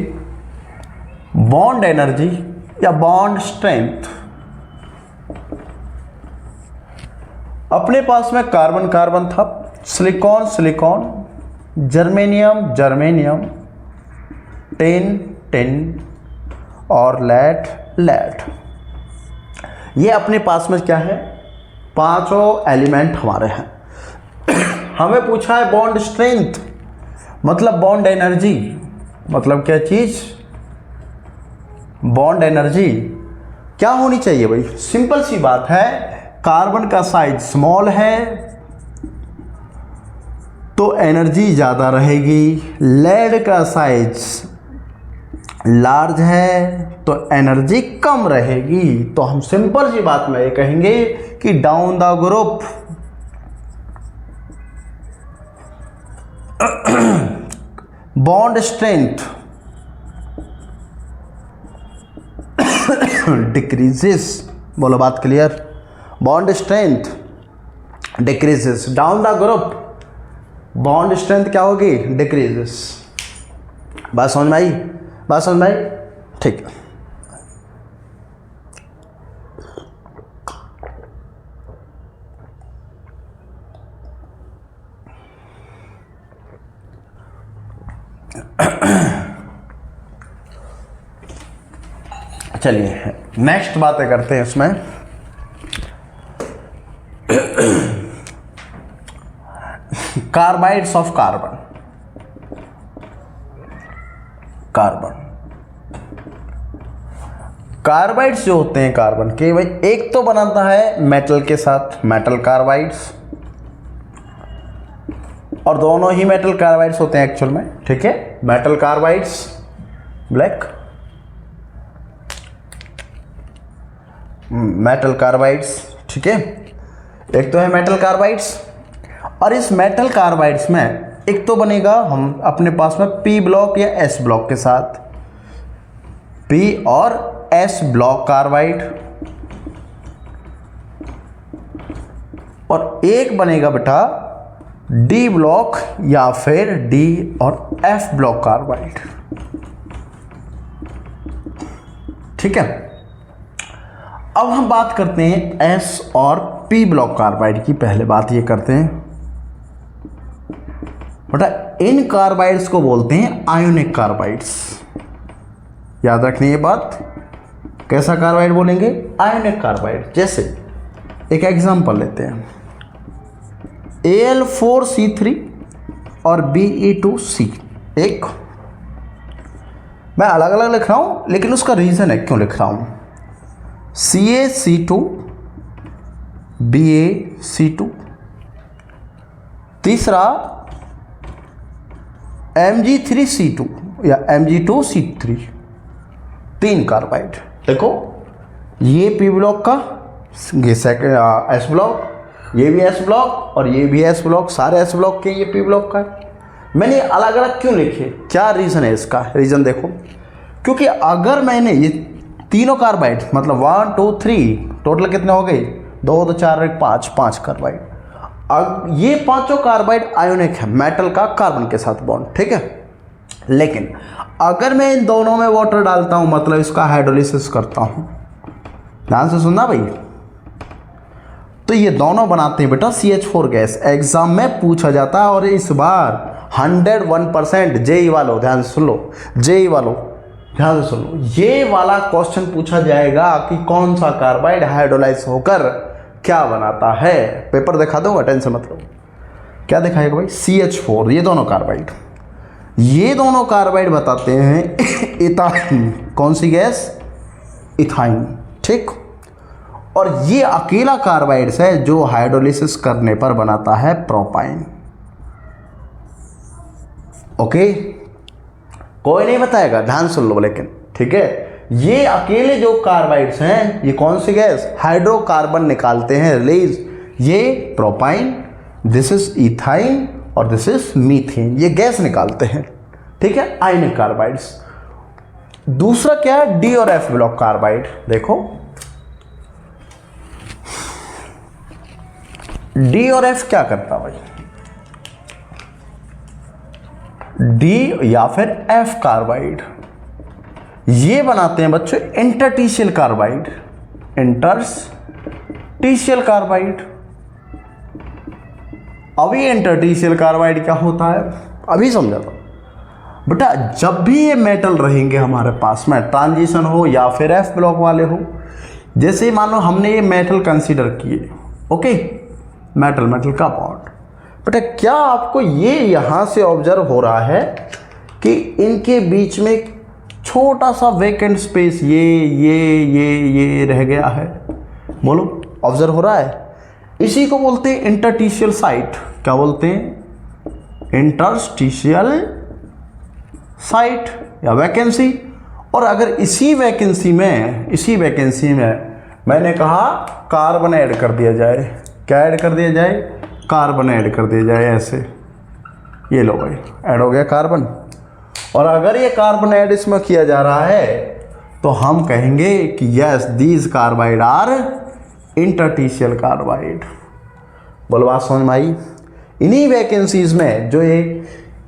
Speaker 1: बॉन्ड एनर्जी या बॉन्ड स्ट्रेंथ। अपने पास में कार्बन कार्बन था, silicon silicon, germanium germanium, tin tin और लेड लेड। ये अपने पास में क्या है, 5 एलिमेंट हमारे हैं। हमें पूछा है बॉन्ड स्ट्रेंथ, मतलब बॉन्ड एनर्जी, मतलब क्या चीज, बॉन्ड एनर्जी क्या होनी चाहिए भाई, सिंपल सी बात है, कार्बन का साइज स्मॉल है, तो एनर्जी ज़्यादा रहेगी। लेड का साइज लार्ज है तो एनर्जी कम रहेगी। तो हम सिंपल सी बात में ये कहेंगे कि down the group bond strength decreases. बोलो बात clear. Bond strength decreases. Down the group bond strength क्या होगी? डिक्रीजेस। बात समझ में आई? बात समझ में आई? ठीक है। चलिए नेक्स्ट बातें करते हैं इसमें। Carbides of carbon. कार्बाइड्स जो होते हैं कार्बन के, भाई एक तो बनाता है मेटल के साथ, मेटल कार्बाइड्स, और दोनों ही मेटल कार्बाइड्स होते हैं एक्चुअल में। ठीक है, metal carbides black, metal carbides. ठीक है, एक तो है मेटल कार्बाइड्स, और इस मेटल कार्बाइड्स में एक तो बनेगा हम अपने पास में पी ब्लॉक या एस ब्लॉक के साथ, पी और एस ब्लॉक कार्बाइड, और एक बनेगा बेटा डी ब्लॉक या फिर डी और एफ ब्लॉक कार्बाइड। ठीक है, अब हम बात करते हैं एस और पी ब्लॉक कार्बाइड की। पहले बात ये करते हैं बेटा, इन कार्बाइड्स को बोलते हैं आयोनिक कार्बाइड्स। याद रखनी ये बात। कैसा कार्बाइड बोलेंगे? Ionic carbide. जैसे एक एग्जांपल लेते हैं, Al4C3 और Be2C। एक मैं अलग अलग लिख रहा हूं, लेकिन उसका रीजन है क्यों लिख रहा हूं। CaC2 BaC2, तीसरा Mg3C2 या Mg2C3, 3 कार्बाइड। देखो ये पी ब्लॉक का, ये सेकंड एस ब्लॉक, ये भी एस ब्लॉक और ये भी एस ब्लॉक, सारे एस ब्लॉक के ये पी ब्लॉक का है। मैंने अलग अलग क्यों लिखे? क्या रीज़न है इसका? रीज़न देखो, क्योंकि अगर मैंने ये तीनों कार्बाइड मतलब 1 2 3 टोटल कितने हो गए? 2 2 4 1 5 कार्बाइड। अब ये पांचों कार्बाइड आयोनिक है, मेटल का कार्बन के साथ बॉन्ड। ठीक है, लेकिन अगर मैं इन दोनों में वाटर डालता हूं, मतलब इसका हाइड्रोलिसिस करता हूं, ध्यान से सुनना भाई, तो ये दोनों बनाते हैं बेटा CH4 गैस। एग्जाम में पूछा जाता है, और इस बार 101% जेई वालों ध्यान से सुन लो, जेई वालों ध्यान से सुन लो, ये वाला क्वेश्चन पूछा जाएगा कि कौन सा कार्बाइड हाइड्रोलाइज होकर क्या बनाता है। पेपर दिखा दूंगा, टेंशन मत लो। क्या दिखाएगा भाई? CH4। ये दोनों कार्बाइड, ये दोनों कार्बाइड बताते हैं इथाइन। कौन सी गैस? इथाइन। ठीक, और ये अकेला कार्बाइड्स है जो हाइड्रोलिसिस करने पर बनाता है प्रोपाइन। ओके, कोई नहीं बताएगा, ध्यान सुन लो लेकिन। ठीक है, ये अकेले जो कार्बाइड्स हैं, ये कौन सी गैस? हाइड्रोकार्बन निकालते हैं रिलीज। ये प्रोपाइन, दिस इज इथाइन और दिस इज मीथेन, ये गैस निकालते हैं। ठीक है, आयनिक कार्बाइड्स। दूसरा क्या है? डी और एफ ब्लॉक कार्बाइड। देखो डी और एफ क्या करता भाई? डी या फिर एफ कार्बाइड ये बनाते हैं बच्चों इंटरटीशियल कार्बाइड। इंटरटीशियल कार्बाइड। अभी इंटरटीशियल कार्बाइड क्या होता है अभी समझाता हूं बेटा। जब भी ये मेटल रहेंगे हमारे पास में, ट्रांजिशन हो या फिर एफ ब्लॉक वाले हो, जैसे मान लो हमने ये मेटल कंसीडर किए, ओके, मेटल का बॉन्ड, बेटा क्या आपको ये यहां से ऑब्जर्व हो रहा है कि इनके बीच में छोटा सा वेकेंट स्पेस ये रह गया है? बोलो, ऑब्जर्व हो रहा है? इसी को बोलते हैं इंटरटीशियल साइट। क्या बोलते हैं? इंटरस्टिशियल साइट या वैकेंसी। और अगर इसी वैकेंसी में मैंने कहा कार्बन ऐड कर दिया जाए, क्या ऐड कर दिया जाए? कार्बन ऐड कर दिया जाए। ऐसे ये लो भाई, ऐड हो गया कार्बन। और अगर ये कार्बन ऐड इसमें किया जा रहा है तो हम कहेंगे कि yes these carbide are interstitial carbide. बोलो बात समझ में आई? इन्हीं वैकेंसीज में जो ये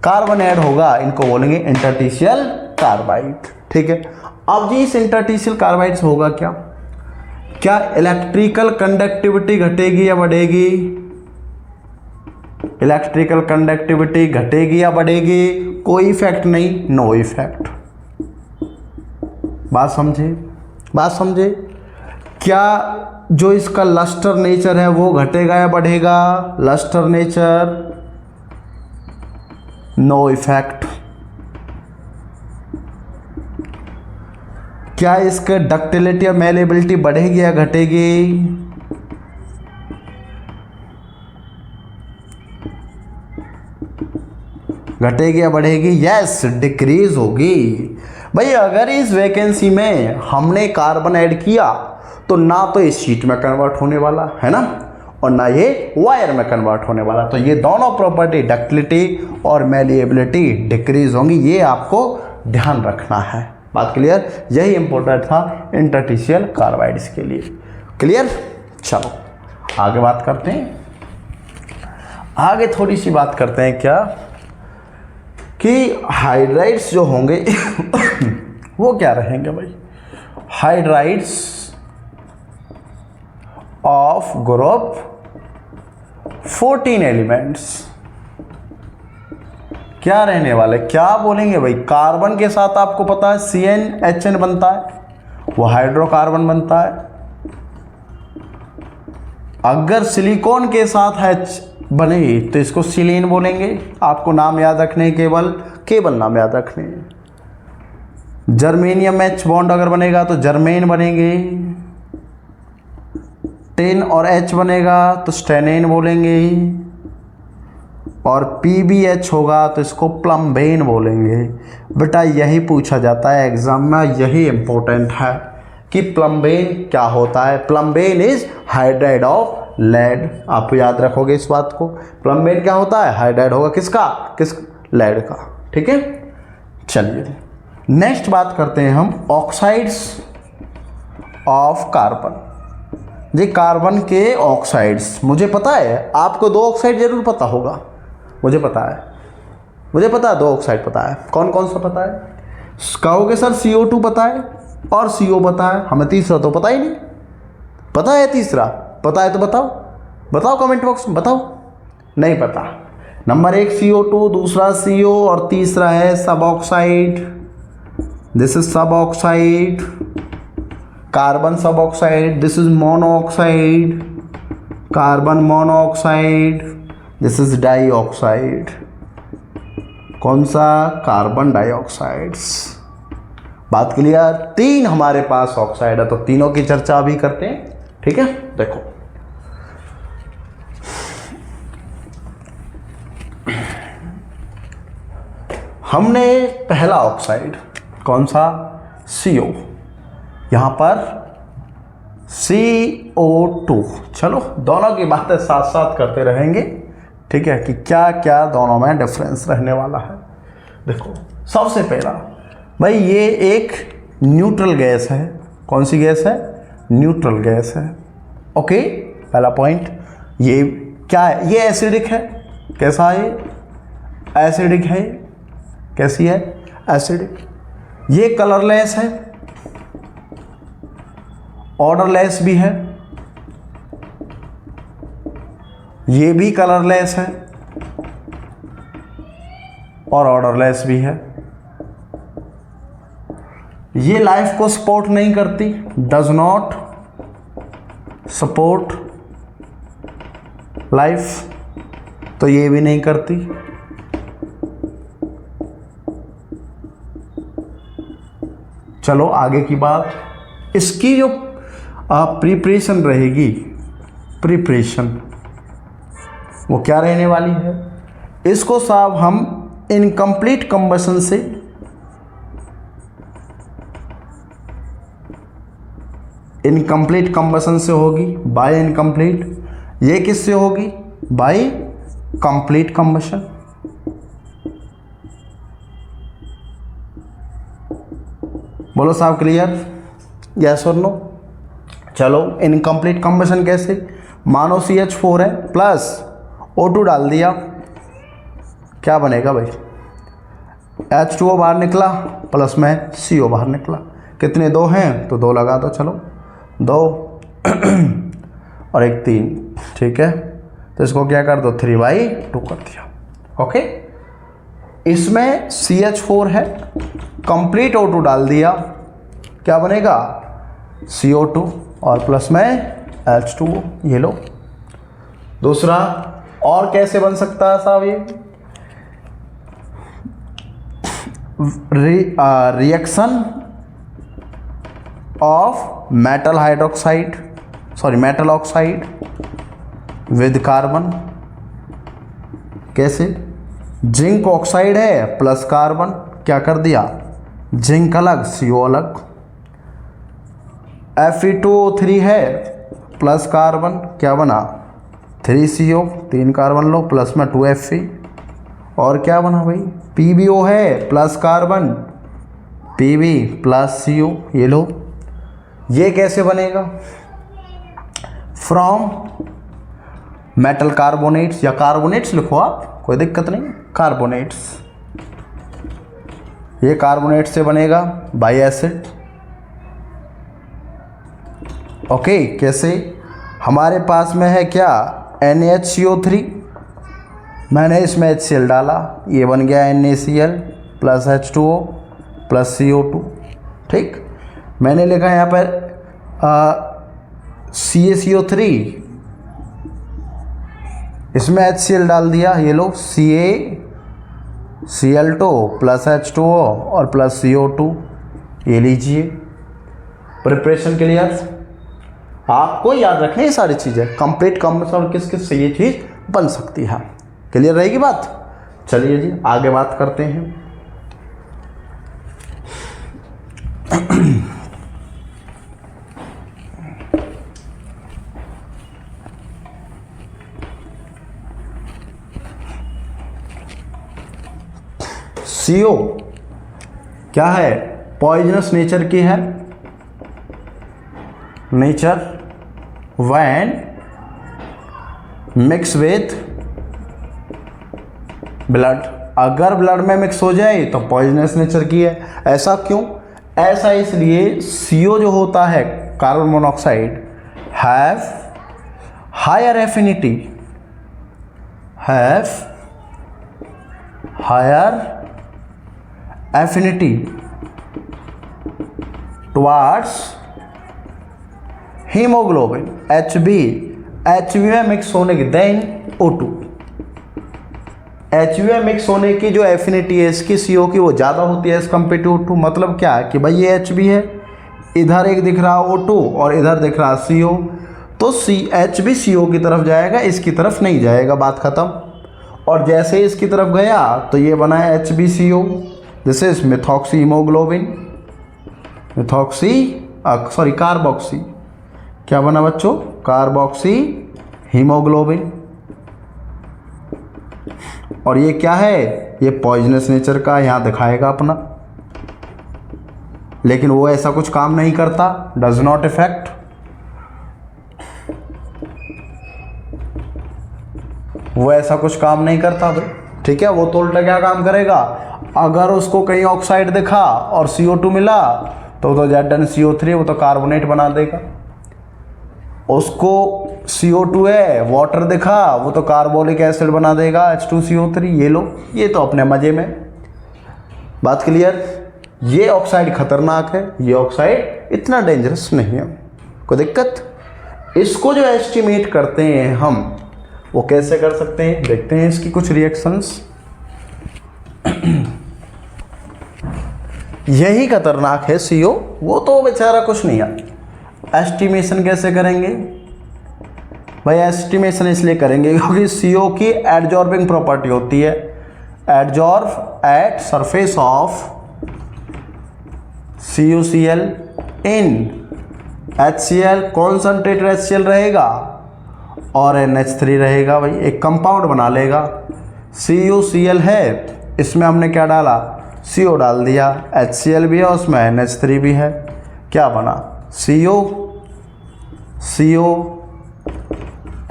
Speaker 1: कार्बन ऐड होगा इनको बोलेंगे इंटरस्टिशियल कार्बाइड। ठीक है। अब जी इस इंटरस्टिशियल कार्बाइड से होगा क्या? क्या इलेक्ट्रिकल कंडक्टिविटी घटेगी या बढ़ेगी? इलेक्ट्रिकल कंडक्टिविटी घटेगी या बढ़ेगी? कोई इफेक्ट नहीं, नो इफेक्ट। बात समझे? क्या जो इसका लस्टर नेचर है वो घटेगा या बढ़ेगा? Lustre nature, no effect. क्या इसका डक्टिलिटी और मेलेबिलिटी बढ़ेगी या घटेगी? घटेगी या बढ़ेगी? यस, डिक्रीज होगी। भाई अगर इस वैकेंसी में हमने कार्बन ऐड किया तो ना तो ये शीट में कन्वर्ट होने वाला है ना, और ना ये वायर में कन्वर्ट होने वाला। तो ये दोनों प्रॉपर्टी डक्टिलिटी और मेलिएबिलिटी डिक्रीज होंगी। ये आपको ध्यान रखना है। बात क्लियर? यही इंपॉर्टेंट था इंटरस्टिशियल कार्बाइड्स के लिए। क्लियर? चलो आगे बात करते हैं। आगे थोड़ी सी बात करते हैं क्या कि हाइड्राइड्स जो होंगे वो क्या रहेंगे भाई? हाइड्राइड्स ऑफ ग्रुप 14 एलिमेंट्स क्या रहने वाले? क्या बोलेंगे भाई? कार्बन के साथ आपको पता है CnHn बनता है, वो हाइड्रोकार्बन बनता है। अगर सिलिकॉन के साथ H बने तो इसको सिलीन बोलेंगे। आपको नाम याद रखने, केवल नाम याद रखने। जर्मेनियम H बॉन्ड अगर बनेगा तो जर्मेन बनेंगे। टेन और H बनेगा तो स्टेनेन बोलेंगे। और PbH होगा तो इसको प्लम्बेन बोलेंगे। बेटा यही पूछा जाता है एग्जाम में, यही इंपॉर्टेंट है कि प्लम्बेन क्या होता है। प्लम्बेन इज हाइड्राइड ऑफ लेड। आप याद रखोगे इस बात को। प्लम्बेन क्या होता है? हाइड्राइड होगा किसका? लेड का। ठीक है। चलिए नेक्स्ट बात करते हैं हम ऑक्साइड्स ऑफ कार्बन। जी कार्बन के ऑक्साइड्स, मुझे पता है आपको 2 ऑक्साइड जरूर पता होगा। मुझे पता है 2 ऑक्साइड पता है। कौन कौन सा पता है? कहोगे सर CO2 पता है और CO पता है, हमें तीसरा तो पता ही नहीं। पता है तीसरा? पता है तो बताओ कमेंट बॉक्स में, बताओ। नहीं पता। नंबर 1 CO2, दूसरा CO और तीसरा है सब ऑक्साइड। दिस इज सब ऑक्साइड। कार्बन सब oxide. This is monoxide. Carbon monoxide. This is dioxide. कौन सा? Carbon dioxides. बात क्लियर? 3 हमारे पास ऑक्साइड है तो तीनों की चर्चा अभी करते हैं। ठीक है। देखो हमने पहला ऑक्साइड कौन सा? CO। यहां पर CO2। चलो दोनों की बातें साथ साथ करते रहेंगे। ठीक है कि क्या क्या दोनों में डिफरेंस रहने वाला है। देखो सबसे पहला भाई ये एक न्यूट्रल गैस है। कौन सी गैस है? न्यूट्रल गैस है। ओके, पहला पॉइंट। ये क्या है? ये एसिडिक है। कैसा है? एसिडिक है। कैसी है? एसिडिक। ये कलरलेस है, ऑर्डरलेस भी है। ये भी कलरलेस है और ऑर्डरलेस भी है। ये लाइफ को सपोर्ट नहीं करती, डज नॉट सपोर्ट लाइफ, तो ये भी नहीं करती। चलो आगे की बात। इसकी जो प्रिपरेशन रहेगी, प्रिपरेशन वो क्या रहने वाली है? इसको साहब हम इनकम्प्लीट कंबशन से होगी बाय इनकम्प्लीट। ये किससे होगी? By complete combustion. बोलो साहब क्लियर? यस और नो? चलो इनकम्प्लीट कंबशन कैसे? मानो CH4 है प्लस O2 डाल दिया, क्या बनेगा भाई? H2O बाहर निकला प्लस में CO बाहर निकला। कितने? 2 हैं तो 2 लगा दो। चलो 2 और 1 3, ठीक है। तो इसको क्या कर दो? 3/2 कर दिया। ओके, इसमें CH4 है, कंप्लीट O2 डाल दिया, क्या बनेगा? CO2 और प्लस में H2O। ये लो। दूसरा और कैसे बन सकता है साहब? ये reaction of metal oxide with carbon. कैसे? जिंक ऑक्साइड है प्लस कार्बन, क्या कर दिया? जिंक अलग CO अलग। Fe2O3 है प्लस कार्बन, क्या बना? 3CO, 3 कार्बन लो प्लस में 2Fe। और क्या बना भाई? PbO है plus carbon, Pb plus CO। ये लो। ये कैसे बनेगा? फ्रॉम मेटल कार्बोनेट्स, या कार्बोनेट्स लिखो आप, कोई दिक्कत नहीं, कार्बोनेट्स। ये कार्बोनेट से बनेगा बाय एसिड। ओके, कैसे? हमारे पास में है क्या? NaCO3, मैंने इसमें HCl डाला, ये बन गया NaCl plus H2O plus CO2। ठीक, मैंने लिखा यहाँ पर CaCO3, इसमें HCl डाल दिया, ये लो CaCl2 प्लस H2O और प्लस CO2। ये लीजिए, प्रिपरेशन क्लियर? आपको याद रखना ये सारी चीज़ें, कंप्लीट कंबशन और किस किस से ये चीज़ बन सकती है। क्लियर रहेगी बात? चलिए जी आगे बात करते हैं। CO क्या है? पॉइजनस नेचर की है, nature when mix with blood. अगर ब्लड में मिक्स हो जाए तो पॉइजनस नेचर की है। ऐसा क्यों? ऐसा इसलिए CO जो होता है, carbon monoxide, have higher affinity towards haemoglobin HB में मिक्स होने की, देन O2। HB में मिक्स होने की जो एफिनिटी है इसकी CO की, वो ज़्यादा होती है एज कम्पेयर टू O2। मतलब क्या है कि भाई ये HB है, इधर एक दिख रहा O2 और इधर दिख रहा CO, तो HB CO की तरफ जाएगा, इसकी तरफ नहीं जाएगा, बात खत्म। और जैसे इसकी तरफ गया तो ये बना है HbCO, this is methoxy haemoglobin, carboxy. क्या बना बच्चों? Carboxy haemoglobin. और ये क्या है? ये पॉइजनस नेचर का, यहाँ दिखाएगा अपना, लेकिन वो ऐसा कुछ काम नहीं करता, डज नॉट इफेक्ट। वो ऐसा कुछ काम नहीं करता भाई, ठीक है। वो तो उल्टा क्या काम करेगा? अगर उसको कहीं ऑक्साइड दिखा और CO2 मिला तो ZnCO3, वो तो कार्बोनेट बना देगा। उसको CO2 है, वाटर दिखा, वो तो कार्बोलिक एसिड बना देगा, H2CO3। ये लो, ये तो अपने मजे में। बात क्लियर? ये ऑक्साइड खतरनाक है, ये ऑक्साइड इतना डेंजरस नहीं है, कोई दिक्कत? इसको जो एस्टिमेट करते हैं हम, वो कैसे कर सकते हैं? देखते हैं इसकी कुछ रिएक्शंस। यही खतरनाक है CO, वो तो बेचारा कुछ नहीं है। एस्टिमेशन कैसे करेंगे? भाई एस्टिमेशन इसलिए करेंगे क्योंकि CO की एडजॉर्बिंग प्रॉपर्टी होती है, adsorb at surface of CuCl in HCl, concentrated HCl रहेगा और NH3 रहेगा। भाई एक कंपाउंड बना लेगा, CuCl है, इसमें हमने क्या डाला, CO डाल दिया, HCl भी है उसमें, NH3 भी है, क्या बना CO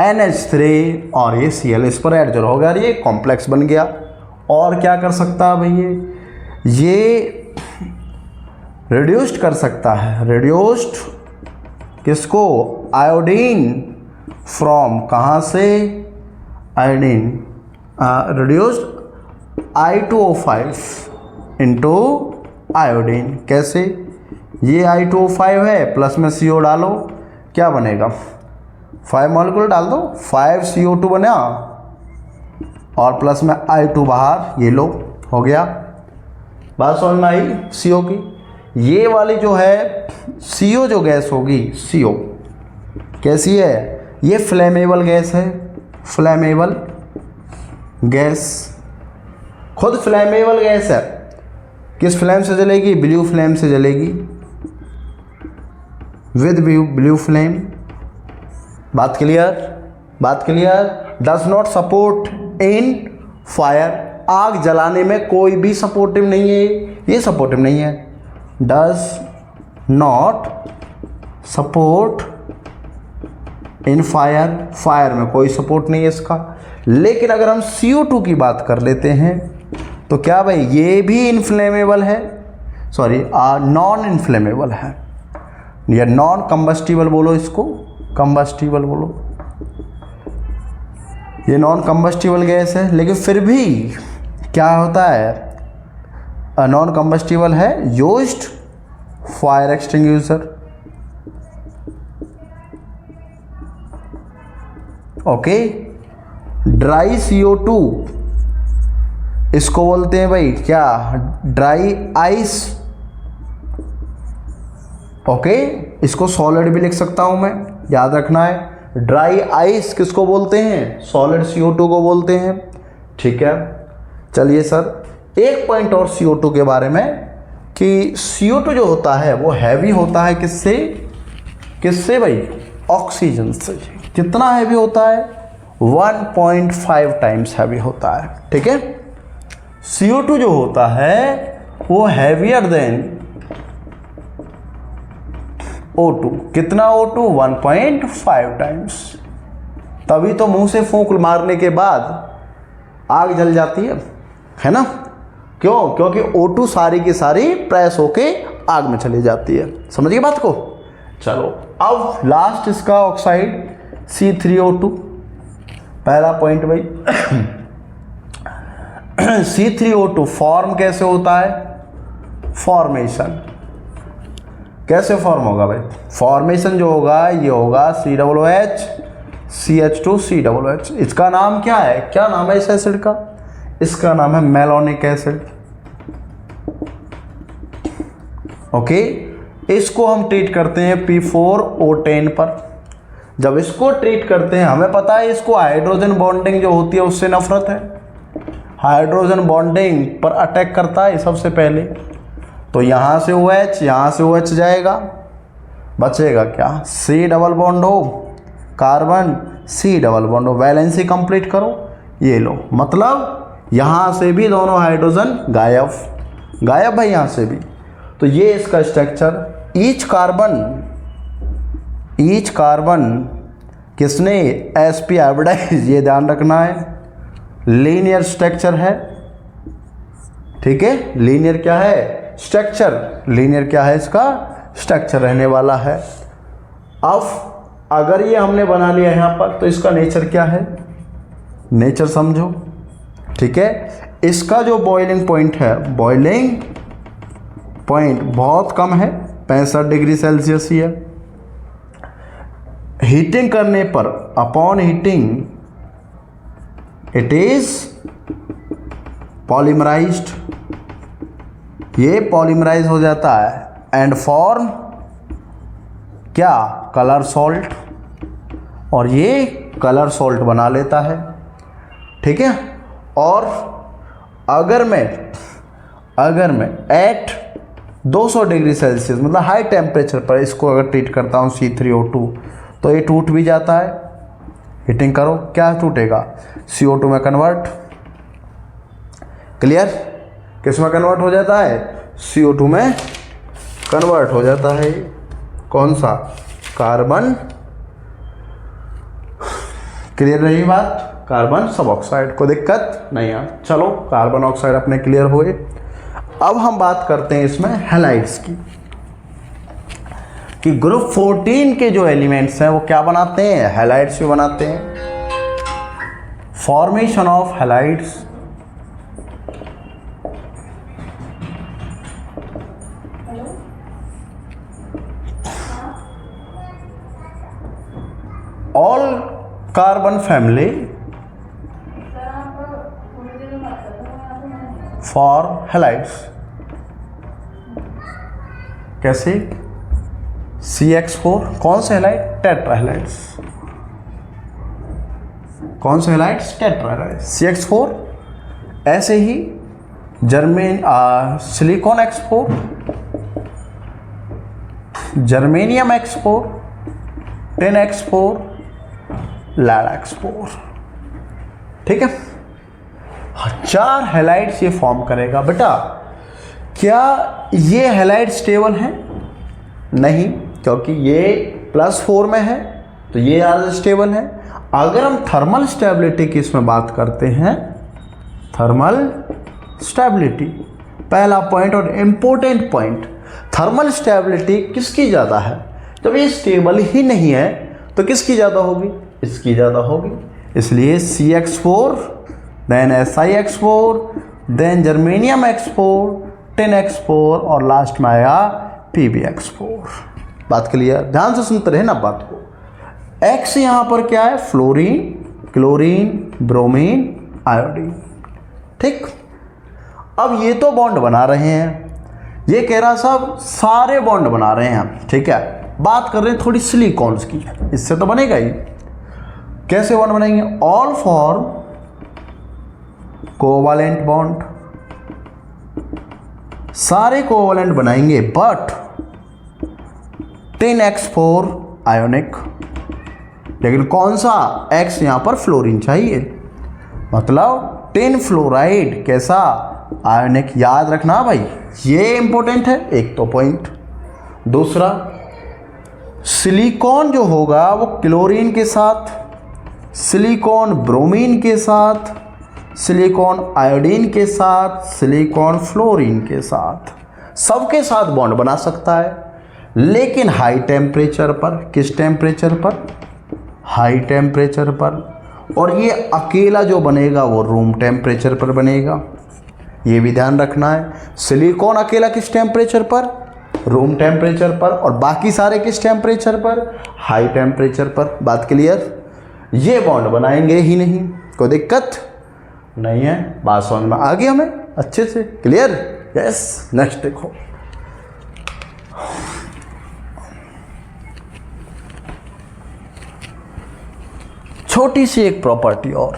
Speaker 1: NH3 और ये Cl इस पर एडजॉर्ब हो गया, ये कॉम्प्लेक्स बन गया। और क्या कर सकता है भाई, ये रिड्यूस्ड कर सकता है, रिड्यूस्ड किसको, आयोडीन फ्रॉम, कहाँ से, iodine, reduced I2O5 into iodine. कैसे, ये I2O5 है, प्लस में CO डालो, क्या बनेगा, 5 मॉलिक्यूल डाल दो, 5CO2 बना और प्लस में I2 बाहर, ये लो हो गया। बात समझ में आई CO की। ये वाली जो है CO जो गैस होगी, CO कैसी है, ये फ्लेमेबल गैस है, फ्लेमेबल गैस, खुद फ्लेमेबल गैस है। किस फ्लेम से जलेगी, ब्लू फ्लेम से जलेगी, विद ब्लू फ्लेम। बात क्लियर, बात clear. Does not support in fire, आग जलाने में कोई भी सपोर्टिव नहीं है, ये सपोर्टिव नहीं है। Does not support in fire, fire में कोई सपोर्ट नहीं है इसका। लेकिन अगर हम CO2 की बात कर लेते हैं तो क्या भाई, ये भी इनफ्लेमेबल है, सॉरी नॉन इनफ्लेमेबल है, या नॉन कंबस्टिबल बोलो इसको, कंबस्टिबल बोलो, ये नॉन कंबस्टिबल गैस है। लेकिन फिर भी क्या होता है, नॉन कंबस्टिबल है, used fire extinguisher. Okay, dry CO2 इसको बोलते हैं भाई क्या, ड्राई आइस। ओके, इसको सॉलिड भी लिख सकता हूं मैं, याद रखना है। ड्राई आइस किसको बोलते हैं, सॉलिड CO2 को बोलते हैं। ठीक है, चलिए सर एक पॉइंट और CO2 के बारे में, कि CO2 जो होता है वो हैवी होता है, किससे, किससे भाई, ऑक्सीजन से। कितना हैवी होता है, 1.5 टाइम्स हैवी होता है। ठीक है, CO2 जो होता है वो हैवियर देन O2। कितना O2, 1.5 टाइम्स। तभी तो मुंह से फूंक मारने के बाद आग जल जाती है ना, क्यों, क्योंकि O2 सारी की सारी प्रेस होके आग में चली जाती है। समझिए बात को। चलो अब लास्ट इसका ऑक्साइड C3O2, पहला पॉइंट भाई C3O2 फॉर्म कैसे होता है, फॉर्मेशन कैसे फॉर्म होगा भाई, फॉर्मेशन जो होगा ये होगा COOH CH2 COOH। इसका नाम क्या है, क्या नाम है इस एसिड का, इसका नाम है मेलोनिक एसिड। ओके, इसको हम ट्रीट करते हैं P4O10 पर। जब इसको ट्रीट करते हैं, हमें पता है इसको हाइड्रोजन बॉन्डिंग जो होती है उससे नफरत है, हाइड्रोजन बॉन्डिंग पर अटैक करता है सबसे पहले। तो यहाँ से OH, यहाँ से OH जाएगा, बचेगा क्या, C डबल बॉन्ड हो, कार्बन C डबल बॉन्ड हो, वैलेंसी कंप्लीट करो, ये लो। मतलब यहाँ से भी दोनों हाइड्रोजन गायब, गायब है यहाँ से भी। तो ये इसका स्ट्रक्चर, ईच कार्बन किसने, sp हाइब्रिडाइज, ये ध्यान रखना है, लीनियर स्ट्रक्चर है। ठीक है, लीनियर क्या है, स्ट्रक्चर, लीनियर क्या है, इसका स्ट्रक्चर रहने वाला है। अब अगर ये हमने बना लिया यहाँ पर, तो इसका नेचर क्या है, नेचर समझो। ठीक है, इसका जो बॉइलिंग पॉइंट है, बॉइलिंग पॉइंट बहुत कम है, 65 डिग्री सेल्सियस ही है। हीटिंग करने पर, अपॉन हीटिंग इट इज पॉलीमराइज्ड, ये पॉलीमराइज हो जाता है एंड फॉर्म क्या, कलर सॉल्ट, और ये कलर सॉल्ट बना लेता है, ठीक है। और अगर मैं एट 200 डिग्री सेल्सियस मतलब हाई टेम्परेचर पर इसको अगर ट्रीट करता हूँ C3O2 तो ये टूट भी जाता है। हीटिंग करो, क्या टूटेगा? CO2 में कन्वर्ट। क्लियर? किस में कन्वर्ट हो जाता है? CO2 में कन्वर्ट हो जाता है। कौन सा? कार्बन। क्लियर रही बात? कार्बन सब ऑक्साइड। को दिक्कत नहीं है। चलो कार्बन ऑक्साइड अपने क्लियर हुए। अब हम बात करते हैं इसमें हैलाइड्स की, कि ग्रुप 14 के जो एलिमेंट्स हैं वो क्या बनाते हैं? हैलाइड्स भी बनाते हैं। Formation of halides all carbon family for halides. कैसे? CH4 कौन से हैलाइड? टेट्राहैलाइड्स। कौन से हैलाइड्स? टेट्राहैलाइड्स। CH4। ऐसे ही silicon X4, germanium X4, tin X4, lead X4, ठीक है। 4 हैलाइड्स ये फॉर्म करेगा। बेटा क्या ये हैलाइड स्टेबल हैं? नहीं, क्योंकि ये +4 में है तो ये ज़्यादा स्टेबल है। अगर हम थर्मल स्टेबिलिटी की इसमें बात करते हैं, थर्मल स्टेबिलिटी पहला पॉइंट और इम्पोर्टेंट पॉइंट, थर्मल स्टेबिलिटी किसकी ज़्यादा है? जब ये स्टेबल ही नहीं है तो किसकी ज़्यादा होगी? इसकी ज़्यादा होगी। इसलिए CH4, then SiX4, then germanium X4, tin X4 और लास्ट में आया PbX4। बात क्लियर? ध्यान से सुनते रहे ना बात को। X यहाँ पर क्या है? फ्लोरीन, क्लोरीन, ब्रोमीन, आयोडीन, ठीक। अब ये तो बॉन्ड बना रहे हैं, ये कह रहा साहब सारे बॉन्ड बना रहे हैं हम, ठीक है। बात कर रहे हैं थोड़ी सिलिकॉन्स की, इससे तो बनेगा ही। कैसे बॉन्ड बनेंगे? ऑल फॉर्म कोवैलेंट बॉन्ड, सारे कोवैलेंट बनाएंगे, बट टिन X4 आयोनिक। लेकिन कौन सा? X यहां पर फ्लोरीन चाहिए, मतलब टिन फ्लोराइड कैसा? आयोनिक। याद रखना भाई, ये इंपॉर्टेंट है। एक तो पॉइंट। दूसरा, सिलिकॉन जो होगा वो क्लोरीन के साथ, सिलिकॉन ब्रोमीन के साथ, सिलिकॉन आयोडीन के साथ, सिलिकॉन फ्लोरीन के साथ, सबके साथ बॉन्ड बना सकता है, लेकिन हाई टेम्परेचर पर। किस टेम्परेचर पर? हाई टेम्परेचर पर। और ये अकेला जो बनेगा वो रूम टेम्परेचर पर बनेगा, ये भी ध्यान रखना है। सिलिकॉन अकेला किस टेम्परेचर पर? रूम टेम्परेचर पर। और बाकी सारे किस टेम्परेचर पर? हाई टेम्परेचर पर। बात क्लियर? ये बॉन्ड बनाएंगे ही नहीं, कोई दिक्कत नहीं है। बात समझ में आ गई हमें अच्छे से? क्लियर? यस। नेक्स्ट देखो, छोटी सी एक प्रॉपर्टी और।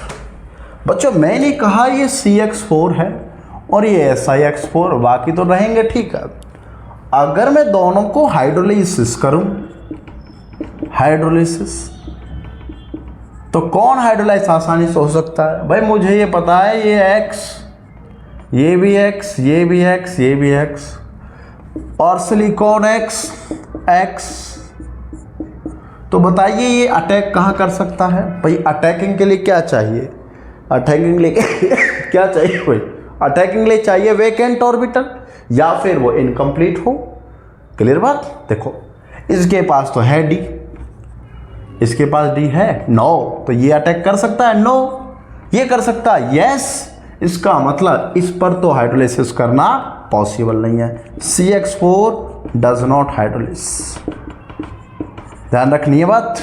Speaker 1: बच्चों मैंने कहा ये CH4 है और ये SiX4, बाकी तो रहेंगे, ठीक है। अगर मैं दोनों को हाइड्रोलाइसिस करूं, हाइड्रोलाइसिस, तो कौन हाइड्रोलाइज आसानी से हो सकता है? भाई मुझे ये पता है, ये X, ये भी X, ये भी X, ये भी X, और सिलिकॉन X। तो बताइए ये अटैक कहाँ कर सकता है? भाई अटैकिंग के लिए क्या चाहिए? अटैकिंग लिए क्या चाहिए? भाई अटैकिंग लिए चाहिए वैकेंट ऑर्बिटल, या फिर वो इनकम्प्लीट हो। क्लियर बात? देखो इसके पास तो है D, इसके पास D है, नो, तो ये अटैक कर सकता है? नो। ये कर सकता है? यस। इसका मतलब इस पर तो हाइड्रोलाइसिस करना पॉसिबल नहीं है। CH4 does not hydrolyse. ध्यान रखनी है बात।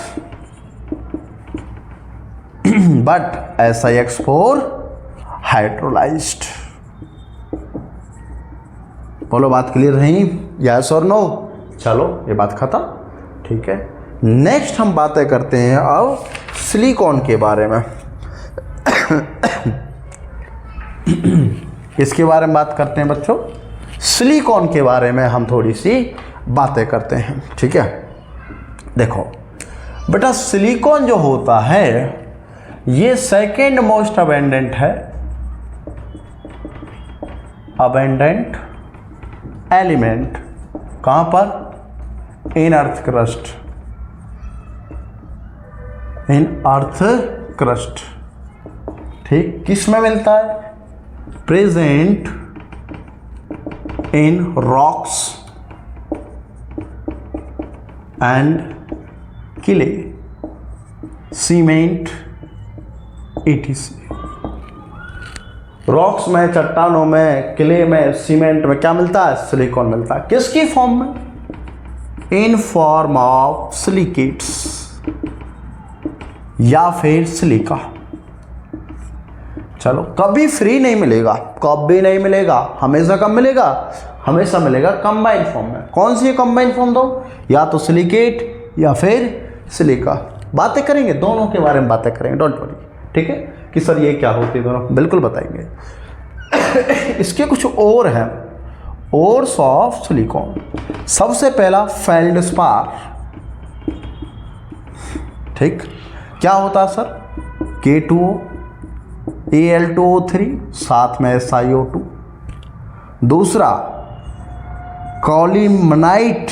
Speaker 1: But SiX4 hydrolysed. बोलो बात क्लियर रही? यस और नो? चलो ये बात खत्म, ठीक है। नेक्स्ट हम बातें करते हैं अब सिलिकॉन के बारे में इसके बारे में बात करते हैं बच्चों। सिलिकॉन के बारे में हम थोड़ी सी बातें करते हैं, ठीक है। देखो बेटा, सिलिकॉन जो होता है ये सेकेंड मोस्ट अबेंडेंट है, अबेंडेंट एलिमेंट। कहां पर? इन अर्थ क्रस्ट, इन अर्थ क्रस्ट, ठीक। किस में मिलता है? प्रेजेंट इन रॉक्स एंड किले, सीमेंट, ETC। रॉक्स में, चट्टानों में, किले में, सीमेंट में क्या मिलता है? सिलिकॉन मिलता है। किसकी फॉर्म में? इन फॉर्म ऑफ सिलिकेट्स या फिर सिलिका। चलो, कभी फ्री नहीं मिलेगा, कभी नहीं मिलेगा, हमेशा कब मिलेगा? हमेशा मिलेगा कंबाइंड फॉर्म में। कौन सी कंबाइंड फॉर्म दो? या तो सिलिकेट या फिर सिलिका। बातें करेंगे, दोनों के बारे में बातें करेंगे, डोंट वरी, ठीक है। कि सर ये क्या होती है दोनों, बिल्कुल बताएंगे। इसके कुछ और हैं, ओर्स ऑफ सिलिकॉन। सबसे पहला फेल्डस्पार, ठीक। क्या होता है सर? K2O, Al2O3, साथ में SiO2। दूसरा कॉलिमनाइट,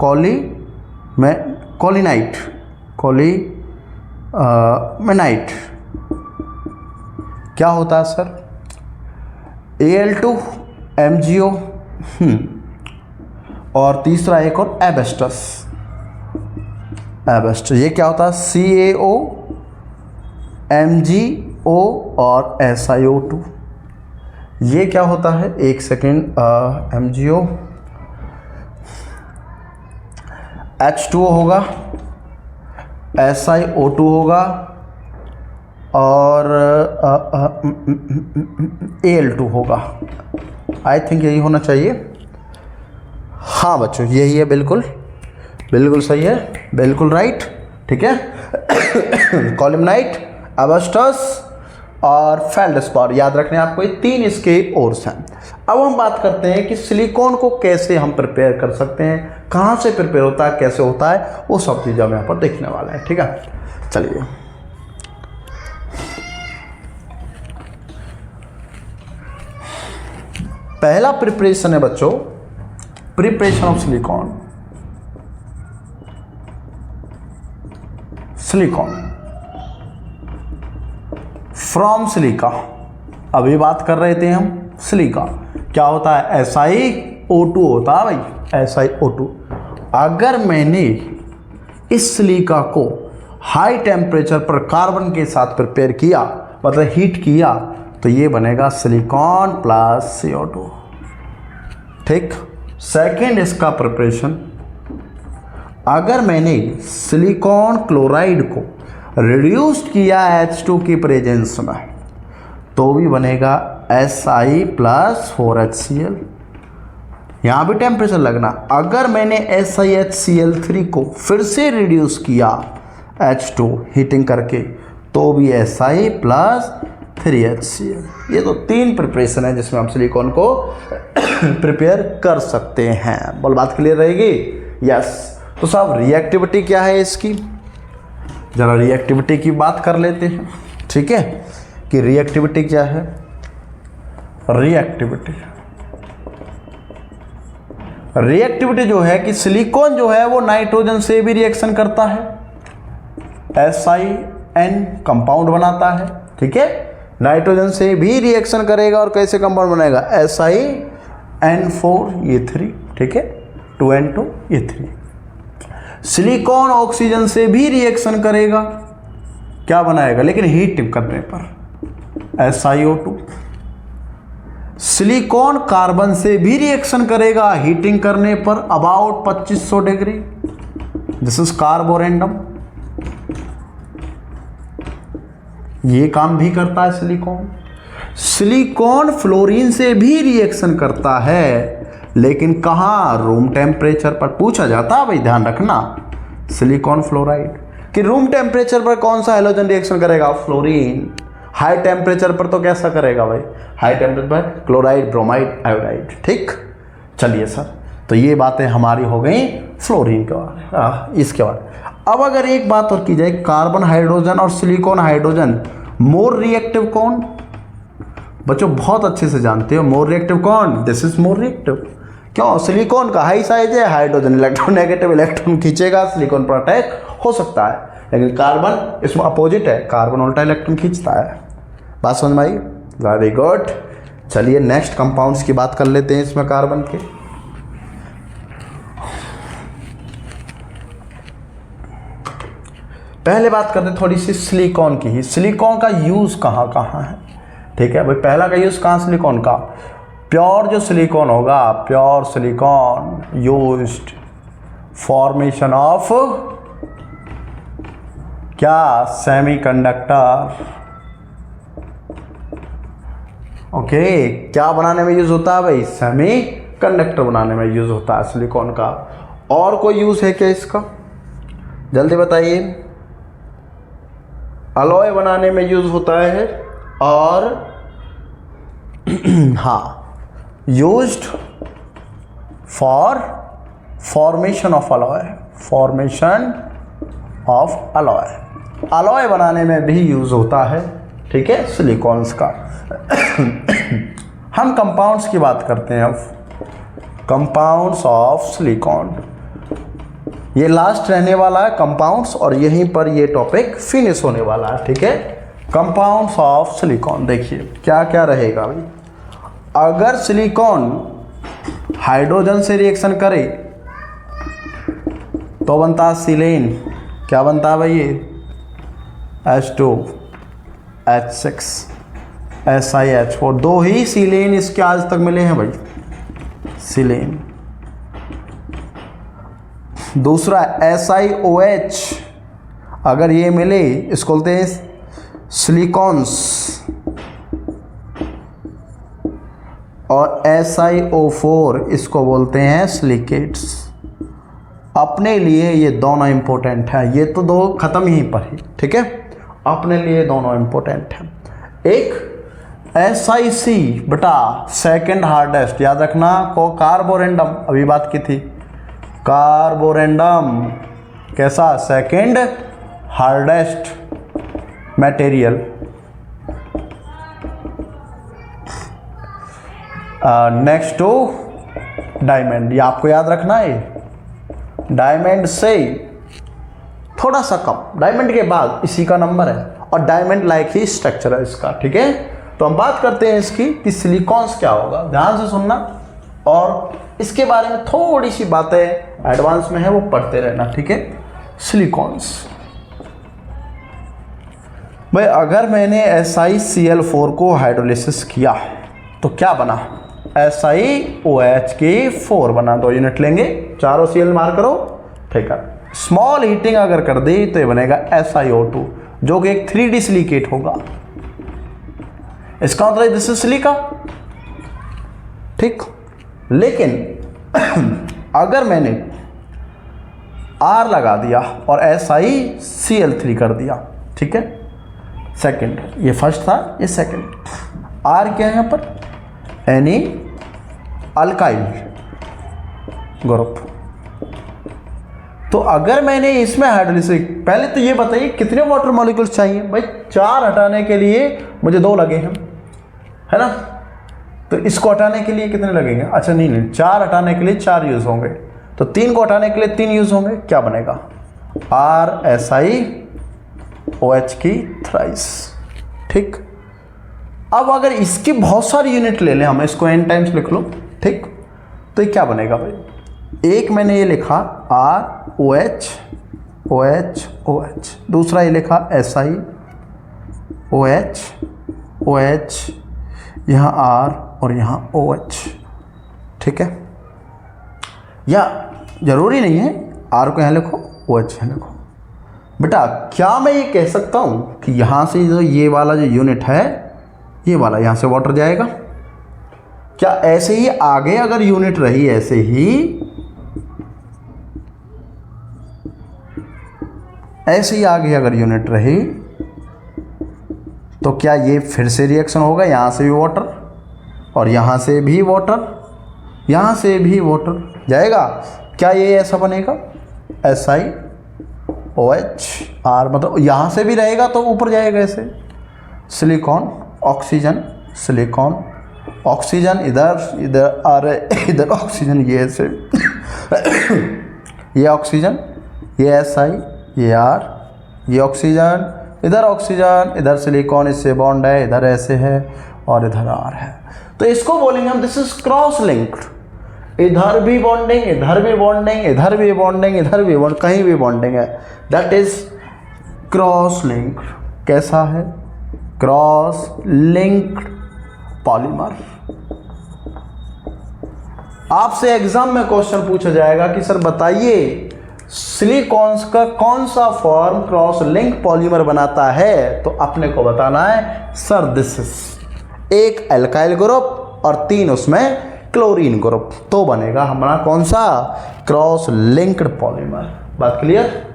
Speaker 1: कॉलिनाइट क्या होता है सर? Al2, MgO, और तीसरा एक और एबेस्टस। ये क्या होता है? CaO, MgO और SiO2। ये क्या होता है? एक सेकेंड, MgO, H2O होगा, SiO2 होगा और Al2 होगा। आई थिंक यही होना चाहिए। हाँ बच्चों, यही है, बिल्कुल बिल्कुल सही है, बिल्कुल राइट, ठीक है। कॉलिमनाइट, एबेस्टस और फेल्डस्पार, याद रखने आपको, ये तीन इसके ओर्स हैं। अब हम बात करते हैं कि सिलिकॉन को कैसे हम प्रिपेयर कर सकते हैं, कहाँ से प्रिपेयर होता है, कैसे होता है, वो सब चीज़ें हम यहाँ पर देखने वाले हैं, ठीक है। चलिए, पहला प्रिपरेशन है बच्चों, preparation of silicon. From silica. अभी बात कर रहे थे हम सिलिका, क्या होता है? SiO2 होता है भाई, SiO2। अगर मैंने इस सिलिका को हाई टेम्परेचर पर कार्बन के साथ प्रिपेयर किया, मतलब हीट किया, तो ये बनेगा सिलिकॉन प्लस CO2, ठीक। सेकेंड इसका प्रिपरेशन, अगर मैंने सिलिकॉन क्लोराइड को रिड्यूस किया H2 की प्रेजेंस में, तो भी बनेगा Si प्लस 4HCl। यहाँ भी टेम्परेचर लगना। अगर मैंने SiHCl3 को फिर से रिड्यूस किया H2 हीटिंग करके, तो भी Si प्लस 3HCl। ये तो तीन प्रिपरेशन है जिसमें हम सिलिकॉन को प्रिपेयर कर सकते हैं। बोल, बात क्लियर रहेगी? यस। तो साहब, रिएक्टिविटी क्या है इसकी? जरा रिएक्टिविटी की बात कर लेते हैं, ठीक है, कि रिएक्टिविटी क्या है। रिएक्टिविटी जो है कि सिलिकॉन जो है वो नाइट्रोजन से भी रिएक्शन करता है, SiN कंपाउंड बनाता है, ठीक है। नाइट्रोजन से भी रिएक्शन करेगा और कैसे कंपाउंड बनाएगा? SiN4, ठीक है, 2N2, 3। सिलिकॉन ऑक्सीजन से भी रिएक्शन करेगा, क्या बनाएगा? लेकिन हीट करने पर SiO2। सिलिकॉन कार्बन से भी रिएक्शन करेगा हीटिंग करने पर about 2500 degree, this is Carborundum. ये काम भी करता है सिलिकॉन। सिलिकॉन फ्लोरीन से भी रिएक्शन करता है, लेकिन कहाँ? रूम टेम्परेचर पर। पूछा जाता है भाई, ध्यान रखना। सिलिकॉन फ्लोराइड कि रूम टेम्परेचर पर कौन सा हैलोजन रिएक्शन करेगा, फ्लोरीन। हाई टेम्परेचर पर तो कैसा करेगा भाई, हाई टेम्परेचर पर क्लोराइड, ब्रोमाइड, आयोडाइड। ठीक, चलिए सर, तो ये बातें हमारी हो गई फ्लोरीन के बारे। इसके बाद अब अगर एक बात और की जाए, कार्बन हाइड्रोजन और सिलिकॉन हाइड्रोजन मोर रिएक्टिव कौन? बच्चों बहुत अच्छे से जानते हो, मोर रिएक्टिव कौन? This is more reactive. क्यों? सिलिकॉन का हाई साइज है, हाइड्रोजन इलेक्ट्रोनेगेटिव, इलेक्ट्रॉन खींचेगा, सिलिकॉन पर अटैक हो सकता है, लेकिन कार्बन इसमें अपोजिट है, कार्बन उल्टा इलेक्ट्रॉन खींचता है। बात समझ में आई? Very good. चलिए नेक्स्ट कंपाउंड्स की बात कर लेते हैं इसमें कार्बन के। पहले बात करते हैं थोड़ी सी सिलिकॉन की ही। सिलिकॉन का यूज कहाँ कहाँ है? ठीक है भाई, पहला का यूज कहाँ सिलिकॉन का? प्योर जो सिलिकॉन होगा, pure silicon used formation of क्या? सेमीकंडक्टर। ओके, क्या बनाने में यूज होता है भाई? सेमीकंडक्टर बनाने में यूज होता है सिलिकॉन का। और कोई यूज है क्या इसका? जल्दी बताइए। अलॉय बनाने में यूज होता है, और हाँ, used for formation of alloy, formation of alloy, alloy बनाने में भी यूज होता है। ठीक है, सिलिकॉन्स का। हम कंपाउंड्स की बात करते हैं अब, कंपाउंड्स ऑफ सिलिकॉन। ये लास्ट रहने वाला है कंपाउंड्स, और यहीं पर ये टॉपिक फिनिश होने वाला है। ठीक है, कंपाउंड्स ऑफ सिलिकॉन। देखिए क्या क्या रहेगा भाई। अगर सिलिकॉन हाइड्रोजन से रिएक्शन करे तो बनता है सिलेन। क्या बनता है भाई? ये H2H6 SiH4। दो ही सिलेन इसके आज तक मिले हैं भाई, सिलेन। दूसरा SiOH, अगर ये मिले इसको बोलते हैं सिलिकॉन्स, और SiO4 इसको बोलते हैं सिलिकेट्स। अपने लिए ये दोनों इंपॉर्टेंट है, ये तो दो खत्म ही पर ही। ठीक है, अपने लिए दोनों इंपॉर्टेंट है। एक SiC बटा सेकेंड हार्डेस्ट, याद रखना, को कार्बोरेंडम, अभी बात की थी, कार्बोरेंडम कैसा? Second hardest material. Next to diamond, ये आपको याद रखना है, डायमंड से थोड़ा सा कम, डायमंड के बाद इसी का नंबर है, और डायमंड लाइक ही स्ट्रक्चर है इसका। ठीक है, तो हम बात करते हैं इसकी कि सिलिकॉन्स क्या होगा। ध्यान से सुनना, और इसके बारे में थोड़ी सी बातें एडवांस में है, वो पढ़ते रहना। ठीक है, सिलिकॉन्स भाई, अगर मैंने SiCl4 को हाइड्रोलिसिस किया तो क्या बना? SiOH की 4 बना। 2 यूनिट लेंगे, चारों Cl मार करो। ठीक है, स्मॉल हीटिंग अगर कर दी तो ये बनेगा SiO2, जो कि एक 3D सिलिकेट होगा। इसका मतलब दिस इज सिलिका। ठीक, लेकिन अगर मैंने R लगा दिया और SiCl3 कर दिया, ठीक है, सेकंड, ये फर्स्ट था, ये सेकंड। R क्या है यहाँ पर? Any alkyl group. तो अगर मैंने इसमें हाइड्रोलिसिस, पहले तो ये बताइए कितने वाटर मॉलिक्यूल्स चाहिए भाई? 4 हटाने के लिए मुझे 2 लगे हैं, है ना? तो इसको हटाने के लिए कितने लगेंगे? अच्छा नहीं, 4 हटाने के लिए 4 यूज होंगे, तो 3 को हटाने के लिए 3 यूज होंगे। क्या बनेगा? RSiOH की थ्राइस। ठीक, अब अगर इसकी बहुत सारी यूनिट ले लें, हम इसको n टाइम्स लिख लो। ठीक, तो ये क्या बनेगा भाई? एक मैंने ये लिखा ROH OH OH, दूसरा ये लिखा SiOH OH, यहाँ R और यहाँ OH। ठीक है, या जरूरी नहीं है R को यहाँ लिखो, OH यहाँ लिखो। बेटा क्या मैं ये कह सकता हूँ कि यहाँ से जो ये वाला जो यूनिट है, ये वाला यहाँ से वाटर जाएगा? क्या ऐसे ही आगे अगर यूनिट रही ऐसे ही, ऐसे ही आगे अगर यूनिट रही तो क्या ये फिर से रिएक्शन होगा, यहाँ से भी वाटर और यहाँ से भी वाटर, यहाँ से भी वाटर जाएगा, क्या ये ऐसा बनेगा SiOH मतलब यहाँ से भी रहेगा तो ऊपर जाएगा ऐसे, सिलिकॉन ऑक्सीजन, सिलिकॉन ऑक्सीजन इधर इधर अरे इधर ऑक्सीजन ये ऐसे ये ऑक्सीजन, ये Si, ये R, ये ऑक्सीजन इधर सिलिकॉन इससे बॉन्ड है, इधर ऐसे है और इधर R है, तो इसको बोलेंगे हम दिस इज क्रॉस लिंक्ड। इधर भी बॉन्डिंग, इधर भी बॉन्डिंग, इधर भी बॉन्डिंग, इधर भी बॉन्ड, कहीं भी बॉन्डिंग है, दैट इज क्रॉस लिंक्ड। कैसा है? Cross linked polymer. आपसे एग्जाम में क्वेश्चन पूछा जाएगा कि सर बताइए सिलिकॉन्स का कौन सा फॉर्म क्रॉस लिंक पॉलीमर बनाता है, तो अपने को बताना है सर दिस इज एक एल्काइल ग्रुप और 3 उसमें क्लोरीन ग्रुप, तो बनेगा हमारा कौन सा क्रॉस लिंक्ड पॉलीमर। बात क्लियर?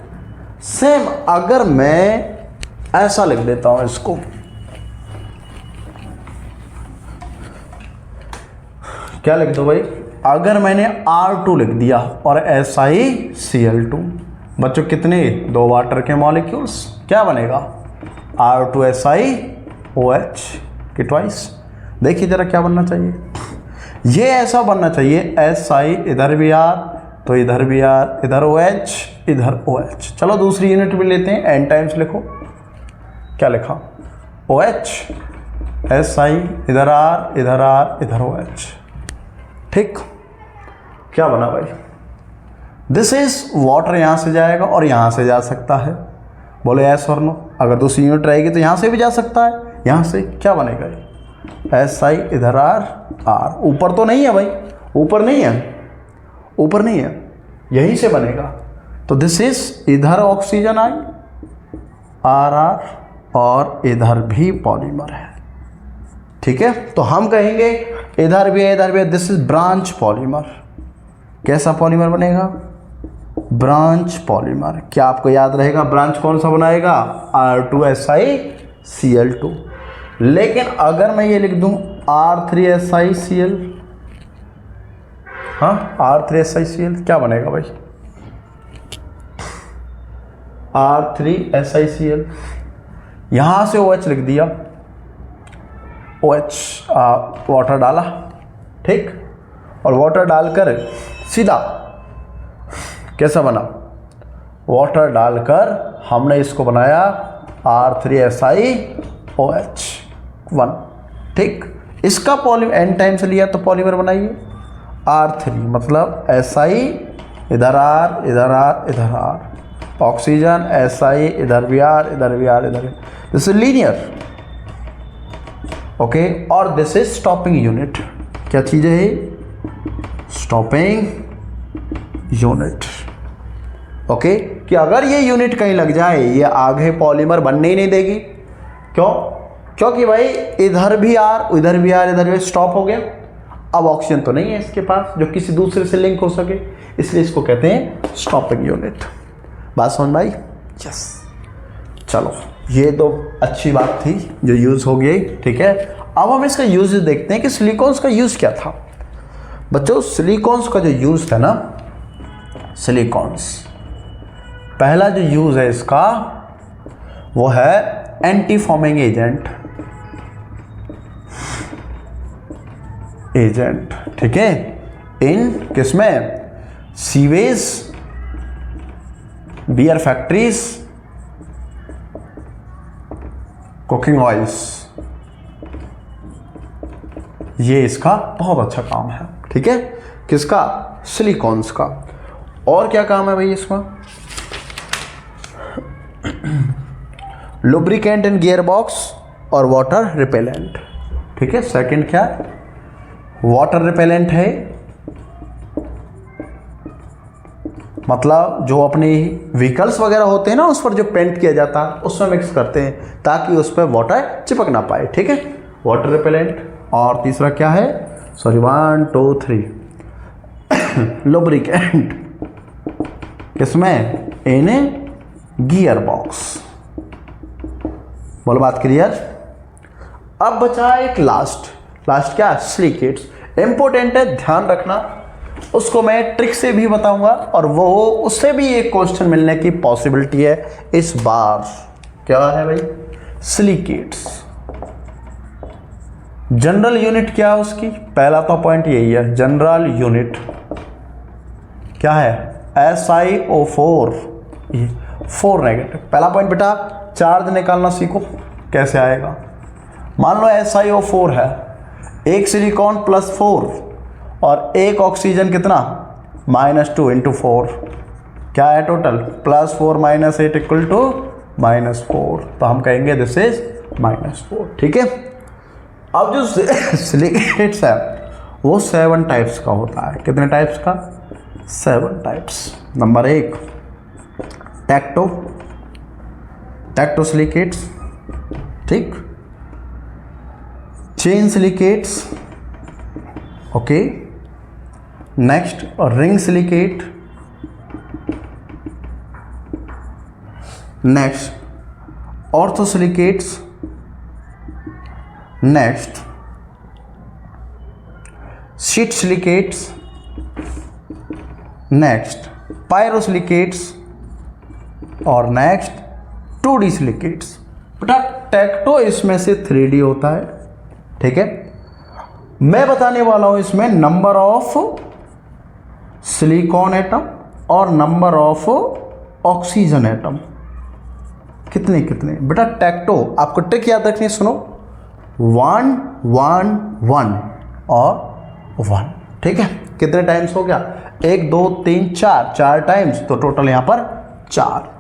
Speaker 1: सेम अगर मैं ऐसा लिख देता हूं इसको, क्या लिख दो भाई, अगर मैंने R2 लिख दिया और SiCl2, बच्चों कितने 2 वाटर के मॉलिक्यूल्स, क्या बनेगा R2SiOH के ट्वाइस। देखिए जरा क्या बनना चाहिए, ये ऐसा बनना चाहिए Si इधर भी R तो इधर भी R, इधर OH इधर OH। चलो दूसरी यूनिट भी लेते हैं, N टाइम्स लिखो, क्या लिखा OH Si इधर R इधर OH, ठीक। क्या बना भाई, दिस इज वाटर, यहां से जाएगा और यहां से जा सकता है, बोले यस और नो। अगर दूसरी यूनिट रहेगी तो यहां से भी जा सकता है, यहां से क्या बनेगा Si इधर R, ऊपर तो नहीं है भाई, ऊपर नहीं है, यहीं से बनेगा, तो दिस इज इधर ऑक्सीजन आई R और इधर भी पॉलीमर है, ठीक है। तो हम कहेंगे इधर भी है, दिस इज ब्रांच पॉलीमर। कैसा पॉलीमर बनेगा? Branch polymer. क्या आपको याद रहेगा ब्रांच कौन सा बनाएगा? R2SiCl2। लेकिन अगर मैं ये लिख दूं R3SiCl, हाँ R3SiCl क्या बनेगा भाई? R3SiCl, यहां से OH लिख दिया, OH वाटर डाला, ठीक, और वाटर डालकर सीधा कैसा बना, वाटर डालकर हमने इसको बनाया R3SiOH1, ठीक। इसका पॉलीमर N टाइम से लिया तो पॉलीमर बनाइए R3 मतलब Si इधर R, ऑक्सीजन Si इधर भी R, this is linear, okay. और दिस इज स्टॉपिंग यूनिट। क्या चीज़ है? Stopping unit, okay. कि अगर ये यूनिट कहीं लग जाए ये आगे पॉलीमर बनने ही नहीं देगी। क्यों? क्योंकि भाई इधर भी R, इधर भी स्टॉप हो गया, अब ऑक्सीजन तो नहीं है इसके पास जो किसी दूसरे से लिंक हो सके, इसलिए इसको कहते हैं स्टॉपिंग यूनिट। बात समझ में आई? यस। चलो ये तो अच्छी बात थी जो यूज़ हो गई, ठीक है। अब हम इसका यूज देखते हैं कि सिलिकॉन्स का यूज़ क्या था। बच्चों सिलिकॉन्स का जो यूज़ था ना, सिलिकॉन्स पहला जो यूज़ है इसका वो है एंटी फॉर्मिंग एजेंट, ठीक है। इन किसमें? Sewage, beer factories, cooking oils, ये इसका बहुत अच्छा काम है, ठीक है। किसका? सिलिकॉन्स का। और क्या काम है भाई इसका? लुब्रिकेंट इन गियर बॉक्स और वाटर रिपेलेंट, ठीक है। सेकंड क्या? वाटर रिपेलेंट है, मतलब जो अपने व्हीकल्स वगैरह होते हैं ना उस पर जो पेंट किया जाता है उसमें मिक्स करते हैं ताकि उस पर वाटर चिपक ना पाए, ठीक है। Water repellent. और तीसरा क्या है? सॉरी 1 2 3 लुब्रिकेंट, किसमें? इन गियर बॉक्स। बोलो बात क्लियर। अब बचा एक लास्ट क्या, सिलिकेट्स। इंपॉर्टेंट है, ध्यान रखना। उसको मैं ट्रिक से भी बताऊंगा और वो उससे भी एक क्वेश्चन मिलने की पॉसिबिलिटी है इस बार। क्या है भाई, सिलिकेट्स। जनरल यूनिट क्या है उसकी, पहला तो पॉइंट यही है, जनरल यूनिट क्या है, SiO4, 4 नेगेटिव। पहला पॉइंट बेटा, चार्ज निकालना सीखो कैसे आएगा। मान लो SiO4 है, एक सिलिकॉन +4 और एक ऑक्सीजन कितना, -2 × 4, क्या है टोटल, +4 - 8 = -4। तो हम कहेंगे दिस इज -4। ठीक है। अब जो सिलिकेट्स है वो 7 टाइप्स का होता है। कितने टाइप्स का, 7 टाइप्स। नंबर 1 टैक्टो सिलिकेट्स, ठीक, chain silicates, okay, next ring silicate, next ortho silicates, next sheet silicates, next pyrosilicates और नेक्स्ट 2D सिलिकेट्स। बेटा टैक्टो इसमें से 3D होता है, ठीक है। मैं बताने वाला हूं इसमें नंबर ऑफ सिलिकॉन एटम और नंबर ऑफ ऑक्सीजन एटम कितने कितने। बेटा टैक्टो आपको ट्रिक याद रखनी, सुनो, 1 1 1 और 1, ठीक है। कितने टाइम्स हो गया, 1 2 3 4 टाइम्स, तो टोटल यहां पर 4।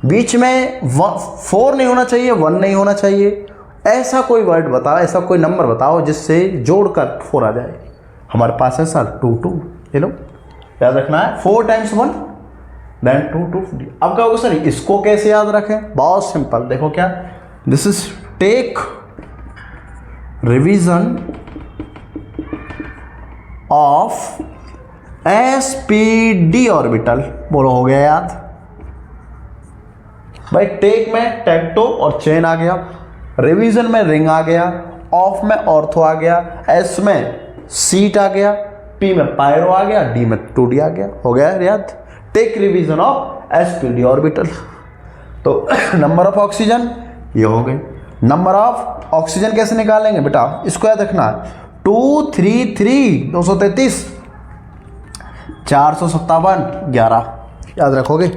Speaker 1: बीच में 4 नहीं होना चाहिए, 1 नहीं होना चाहिए। ऐसा कोई वर्ड बताओ, ऐसा कोई नंबर बताओ जिससे जोड़कर 4 आ जाए। हमारे पास है सर 2 2, ये लो याद रखना है, 4 × 1 देन 2 2। अब क्या होगा सर, इसको कैसे याद रखें, बहुत सिंपल। देखो क्या, this is take revision of sp_d orbital. बोलो हो गया याद भाई। टेक में टैक्टो और चेन आ गया, रिवीजन में रिंग आ गया, ऑफ में ऑर्थो आ गया, एस में सीट आ गया, पी में पायरो आ गया, डी में 2D आ गया। हो गया याद, take revision of sp_d orbital. तो नंबर ऑफ ऑक्सीजन ये हो गए। नंबर ऑफ ऑक्सीजन कैसे निकालेंगे बेटा, इसको याद रखना, 2 3 3 233 457 11 याद रखोगे।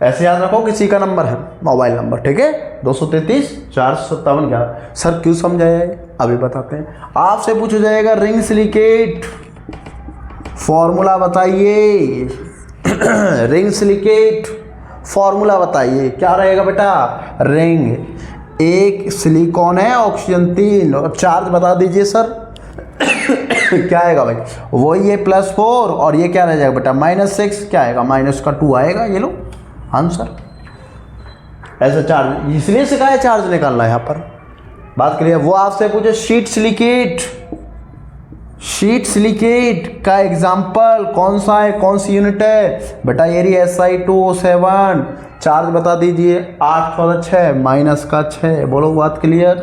Speaker 1: ऐसे याद रखो, किसी का नंबर है, मोबाइल नंबर, ठीक है, 233 457 11। सर क्यों समझाया है, अभी बताते हैं। आपसे पूछा जाएगा रिंग सिलिकेट, फॉर्मूला बताइए। रिंग सिलिकेट फॉर्मूला बताइए, क्या रहेगा बेटा, रिंग, एक सिलिकॉन है, ऑक्सीजन 3 और चार्ज बता दीजिए सर। क्या आएगा भाई, वही ये +4 और ये क्या रह जाएगा बेटा, -6, क्या आएगा, -2 आएगा। ये लो आंसर। ऐसा चार्ज इसलिए सिखाया, चार्ज निकालना है यहाँ पर, बात करिए। वो आपसे पूछे शीट सिलिकेट, शीट सिलिकेट का एग्जाम्पल कौन सा है, कौन सी यूनिट है बेटा, ये रही Si2O7। चार्ज बता दीजिए, 8/6 -6। बोलो बात क्लियर,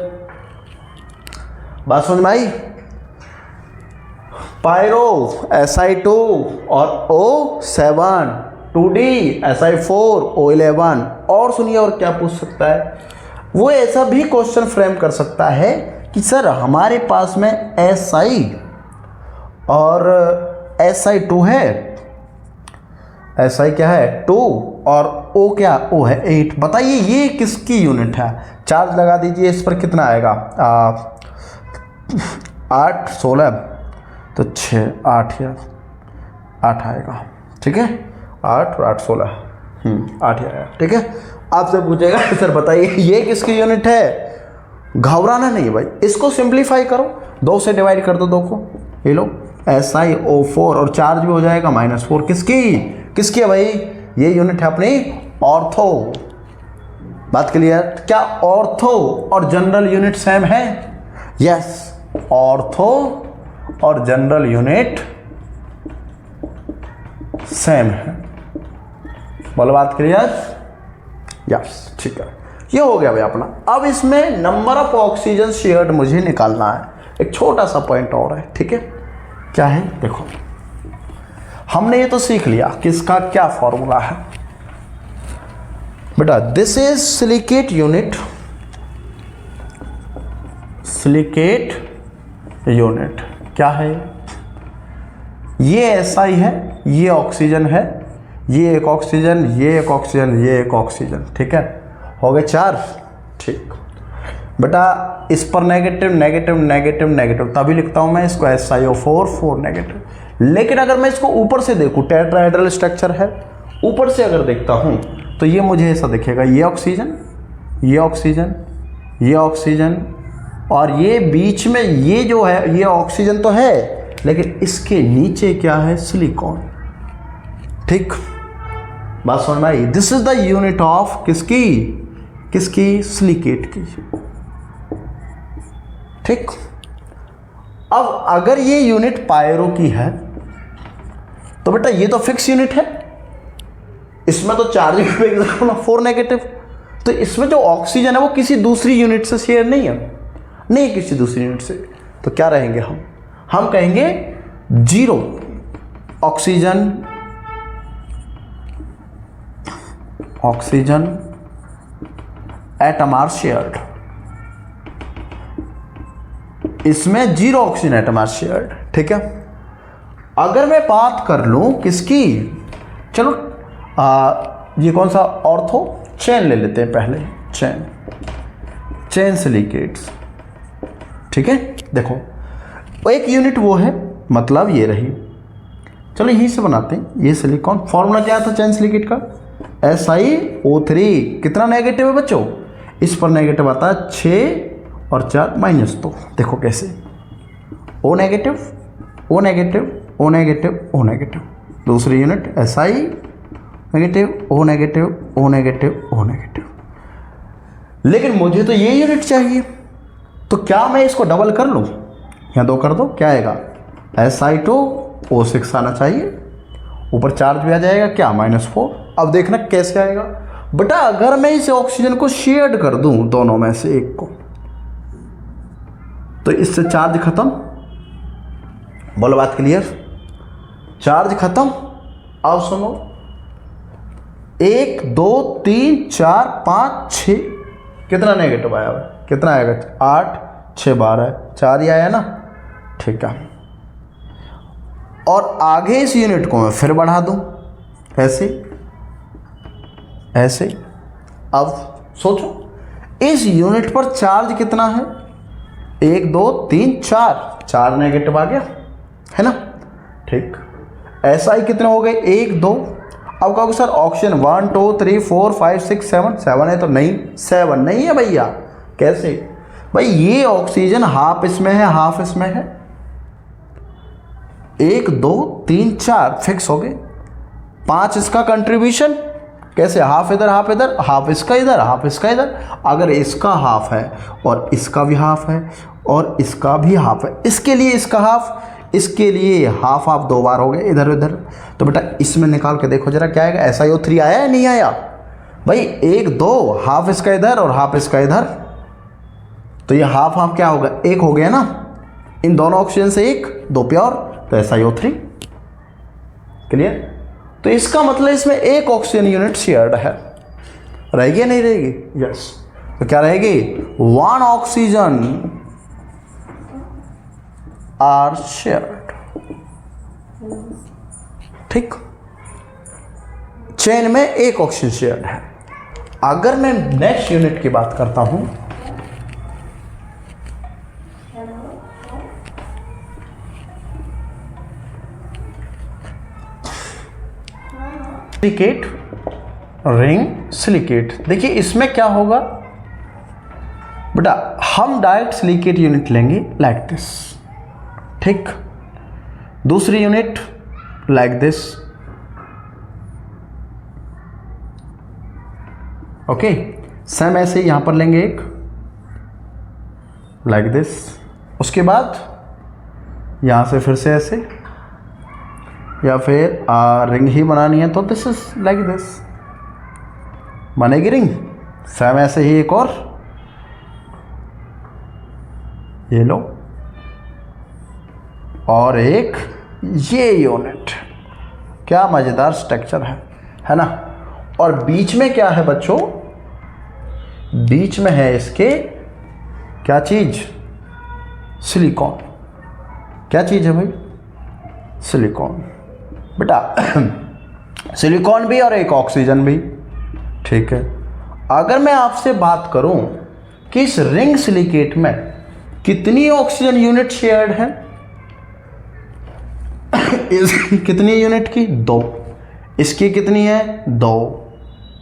Speaker 1: बात समझ में आई। पायरो Si2 और O7, 2D Si4 O11। और सुनिए, और क्या पूछ सकता है वो, ऐसा भी क्वेश्चन फ्रेम कर सकता है कि सर हमारे पास में Si और Si2 है, Si क्या है 2 और O क्या, O है 8। बताइए ये किसकी यूनिट है। चार्ज लगा दीजिए, इस पर कितना आएगा, 8 16 तो 6 8 या 8 आएगा, ठीक है, 8 और 8 16, 8 आएगा, ठीक है। आपसे पूछेगा सर बताइए ये किसकी यूनिट है। घबराना नहीं भाई, इसको सिंप्लीफाई करो, 2 से डिवाइड कर दो 2 को, ये लो SiO4 और चार्ज भी हो जाएगा -4। किसकी है भाई, ये यूनिट है अपनी ऑर्थो। बात क्लियर, क्या ऑर्थो और जनरल यूनिट सेम है, यस, ऑर्थो और जनरल यूनिट सेम है। बोलो बात क्लियर? यस, ठीक है, ये हो गया भाई अपना। अब इसमें नंबर ऑफ ऑक्सीजन शेयर्ड मुझे निकालना है। एक छोटा सा पॉइंट और है, ठीक है, क्या है देखो, हमने ये तो सीख लिया कि इसका क्या फॉर्मूला है बेटा। This is silicate unit, silicate unit क्या है? ये SI है, ये ऑक्सीजन है, ये एक ऑक्सीजन, ये एक ऑक्सीजन, ये एक ऑक्सीजन, ठीक है, हो गए 4। ठीक बेटा, इस पर नेगेटिव नेगेटिव नेगेटिव नेगेटिव, तभी लिखता हूं मैं इसको SiO4 4 नेगेटिव। लेकिन अगर मैं इसको ऊपर से देखूं, टेट्राहेड्रल स्ट्रक्चर है, ऊपर से अगर देखता हूं तो ये मुझे ऐसा दिखेगा, ये ऑक्सीजन, ये ऑक्सीजन, ये ऑक्सीजन, और ये बीच में ये जो है ये ऑक्सीजन तो है, लेकिन इसके नीचे क्या है? सिलिकॉन। ठीक, बात समझ में आई? This is the unit of किसकी? किसकी? सिलिकेट की। ठीक, अब अगर ये यूनिट पायरो की है तो बेटा ये तो फिक्स यूनिट है, इसमें तो चार्जिंग पे एग्जाम्पल 4 नेगेटिव, तो इसमें जो ऑक्सीजन है वो किसी दूसरी यूनिट से शेयर नहीं है, नहीं किसी दूसरी यूनिट से, तो क्या रहेंगे हम कहेंगे 0 oxygen, oxygen atom are shared, इसमें 0 ऑक्सीजन एटम आर शेयर्ड। ठीक है, अगर मैं बात कर लूं किसकी, चलो ये कौन सा ऑर्थो चेन ले लेते हैं पहले, चेन सिलिकेट्स। ठीक है, देखो एक यूनिट वो है, मतलब ये रही, चलो यहीं से बनाते हैं, ये सिलिकॉन। फॉर्मूला क्या था चेन सिलिकेट का? SiO3। कितना नेगेटिव है बच्चों? इस पर नेगेटिव आता है 6 और 4 -2। देखो कैसे, O negative, O negative, O negative, O negative, दूसरी unit SI negative, O negative, O negative, O negative. लेकिन मुझे तो ये यूनिट चाहिए, तो क्या मैं इसको डबल कर लूँ? यहाँ 2 कर दो, क्या आएगा? Si2O6 आना चाहिए, ऊपर चार्ज भी आ जाएगा, क्या? -4। अब देखना कैसे आएगा बेटा, अगर मैं इस ऑक्सीजन को शेयर्ड कर दूं दोनों में से एक को, तो इससे चार्ज खत्म। बोलो बात क्लियर? चार्ज खत्म। अब सुनो, 1 2 3 4 5 6, कितना नेगेटिव आया हुआ? कितना आएगा? 8 6 12, 4 ही आया ना। ठीक है, और आगे इस यूनिट को मैं फिर बढ़ा दूं, ऐसे ऐसे। अब सोचो, इस यूनिट पर चार्ज कितना है? 1 2 3 4 नेगेटिव आ गया है ना। ठीक, SI कितने हो गए? 1 2। अब कहोगे सर ऑक्सीजन 1 2 3 4 5 6 7 है, तो नहीं, 7 नहीं है भैया। कैसे भाई? ये ऑक्सीजन हाफ इसमें है, हाफ इसमें है। 1 2 3 4 फिक्स हो गए। 5 इसका कंट्रीब्यूशन, कैसे? हाफ इधर हाफ इधर, हाफ इसका इधर हाफ इसका इधर। अगर इसका हाफ है और इसका भी हाफ है और इसका भी हाफ है, इसके लिए इसका हाफ, इसके लिए हाफ हाफ 2 बार हो गए इधर उधर। तो बेटा इसमें निकाल के देखो जरा क्या आएगा? SiO3 आया या नहीं आया भाई? 1 2 हाफ इसका इधर और हाफ इसका इधर, तो ये हाफ हाफ क्या होगा? 1 हो गया ना। इन दोनों ऑक्सीजन से 1 2 प्योर, तो SiO3। क्लियर? तो इसका मतलब इसमें 1 ऑक्सीजन यूनिट शेयर्ड है। रहेगी या नहीं रहेगी? यस। तो क्या रहेगी? 1 ऑक्सीजन आर शेयर्ड। ठीक, चेन में 1 ऑक्सीजन शेयर्ड है। अगर मैं नेक्स्ट यूनिट की बात करता हूं, सिलिकेट, रिंग सिलिकेट। देखिए इसमें क्या होगा बेटा, हम डायरेक्ट सिलिकेट यूनिट लेंगे लाइक दिस। ठीक, दूसरी unit like this. Okay, same ऐसे यहां पर लेंगे एक लाइक दिस। उसके बाद यहां से फिर से ऐसे, या फिर रिंग ही बनानी है तो दिस इज लाइक दिस। बनेगी रिंग। सेम ऐसे ही एक और, ये लो, और एक ये यूनिट। क्या मज़ेदार स्ट्रक्चर है ना। और बीच में क्या है बच्चों, बीच में है इसके क्या चीज़, सिलिकॉन। क्या चीज़ है भाई, सिलिकॉन। बेटा सिलिकॉन भी और एक ऑक्सीजन भी, ठीक है। अगर मैं आपसे बात करूं कि इस रिंग सिलिकेट में कितनी ऑक्सीजन यूनिट शेयर्ड है, इसकी कितनी यूनिट की, 2। इसकी कितनी है, 2,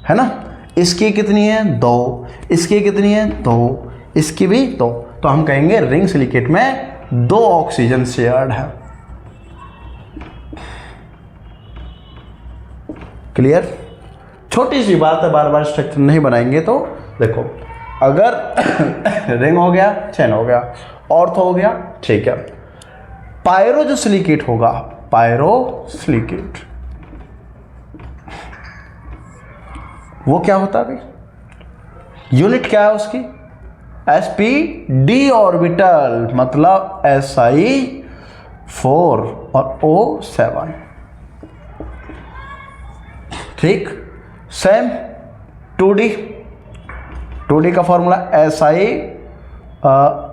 Speaker 1: है ना। इसकी कितनी है, 2। इसकी कितनी है, 2। इसकी भी 2। तो हम कहेंगे रिंग सिलिकेट में 2 ऑक्सीजन शेयर्ड है। क्लियर। छोटी सी बात है, बार बार स्ट्रक्चर नहीं बनाएंगे। तो देखो, अगर रिंग हो गया, चेन हो गया, ऑर्थो हो गया, ठीक है। पायरो जो सिलिकेट होगा, पायरो सिलिकेट, वो क्या होता है भाई, यूनिट क्या है उसकी, sp-d ऑर्बिटल, मतलब Si4 और O7, ठीक। सेम 2D का फॉर्मूला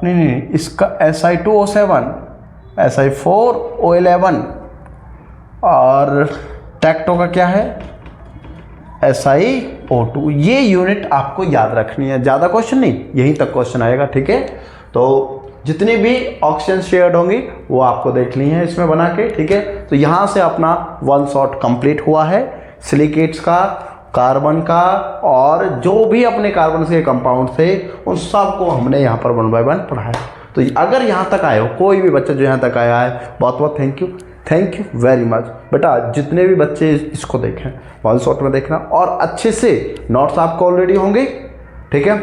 Speaker 1: नहीं, इसका Si2O7, Si4O11, और टैक्टो का क्या है, SiO2। ये यूनिट आपको याद रखनी है, ज़्यादा क्वेश्चन नहीं, यहीं तक क्वेश्चन आएगा, ठीक है। तो जितनी भी ऑक्सीजन शेयर्ड होंगी वो आपको देखनी है इसमें बना के, ठीक है। तो यहाँ से अपना 1 शॉट कंप्लीट हुआ है सिलिकेट्स का, कार्बन का, और जो भी अपने कार्बन से कंपाउंड थे उन सब को हमने यहाँ पर 1 by 1 पढ़ा है। तो अगर यहाँ तक आए हो, कोई भी बच्चा जो यहाँ तक आया है, बहुत बहुत थैंक यू वेरी मच। बेटा जितने भी बच्चे इसको देखें, 1 शॉट में देखना, और अच्छे से नोट्स आपको ऑलरेडी होंगे, ठीक है।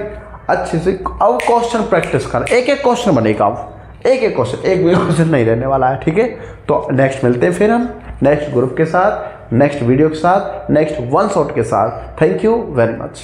Speaker 1: अच्छे से अब क्वेश्चन प्रैक्टिस कर, एक एक क्वेश्चन बनेगा, अब एक क्वेश्चन, एक भी क्वेश्चन नहीं रहने वाला है, ठीक है। तो नेक्स्ट मिलते हैं फिर हम नेक्स्ट ग्रुप के साथ, नेक्स्ट वीडियो के साथ, नेक्स्ट 1 शॉट के साथ। Thank you very much.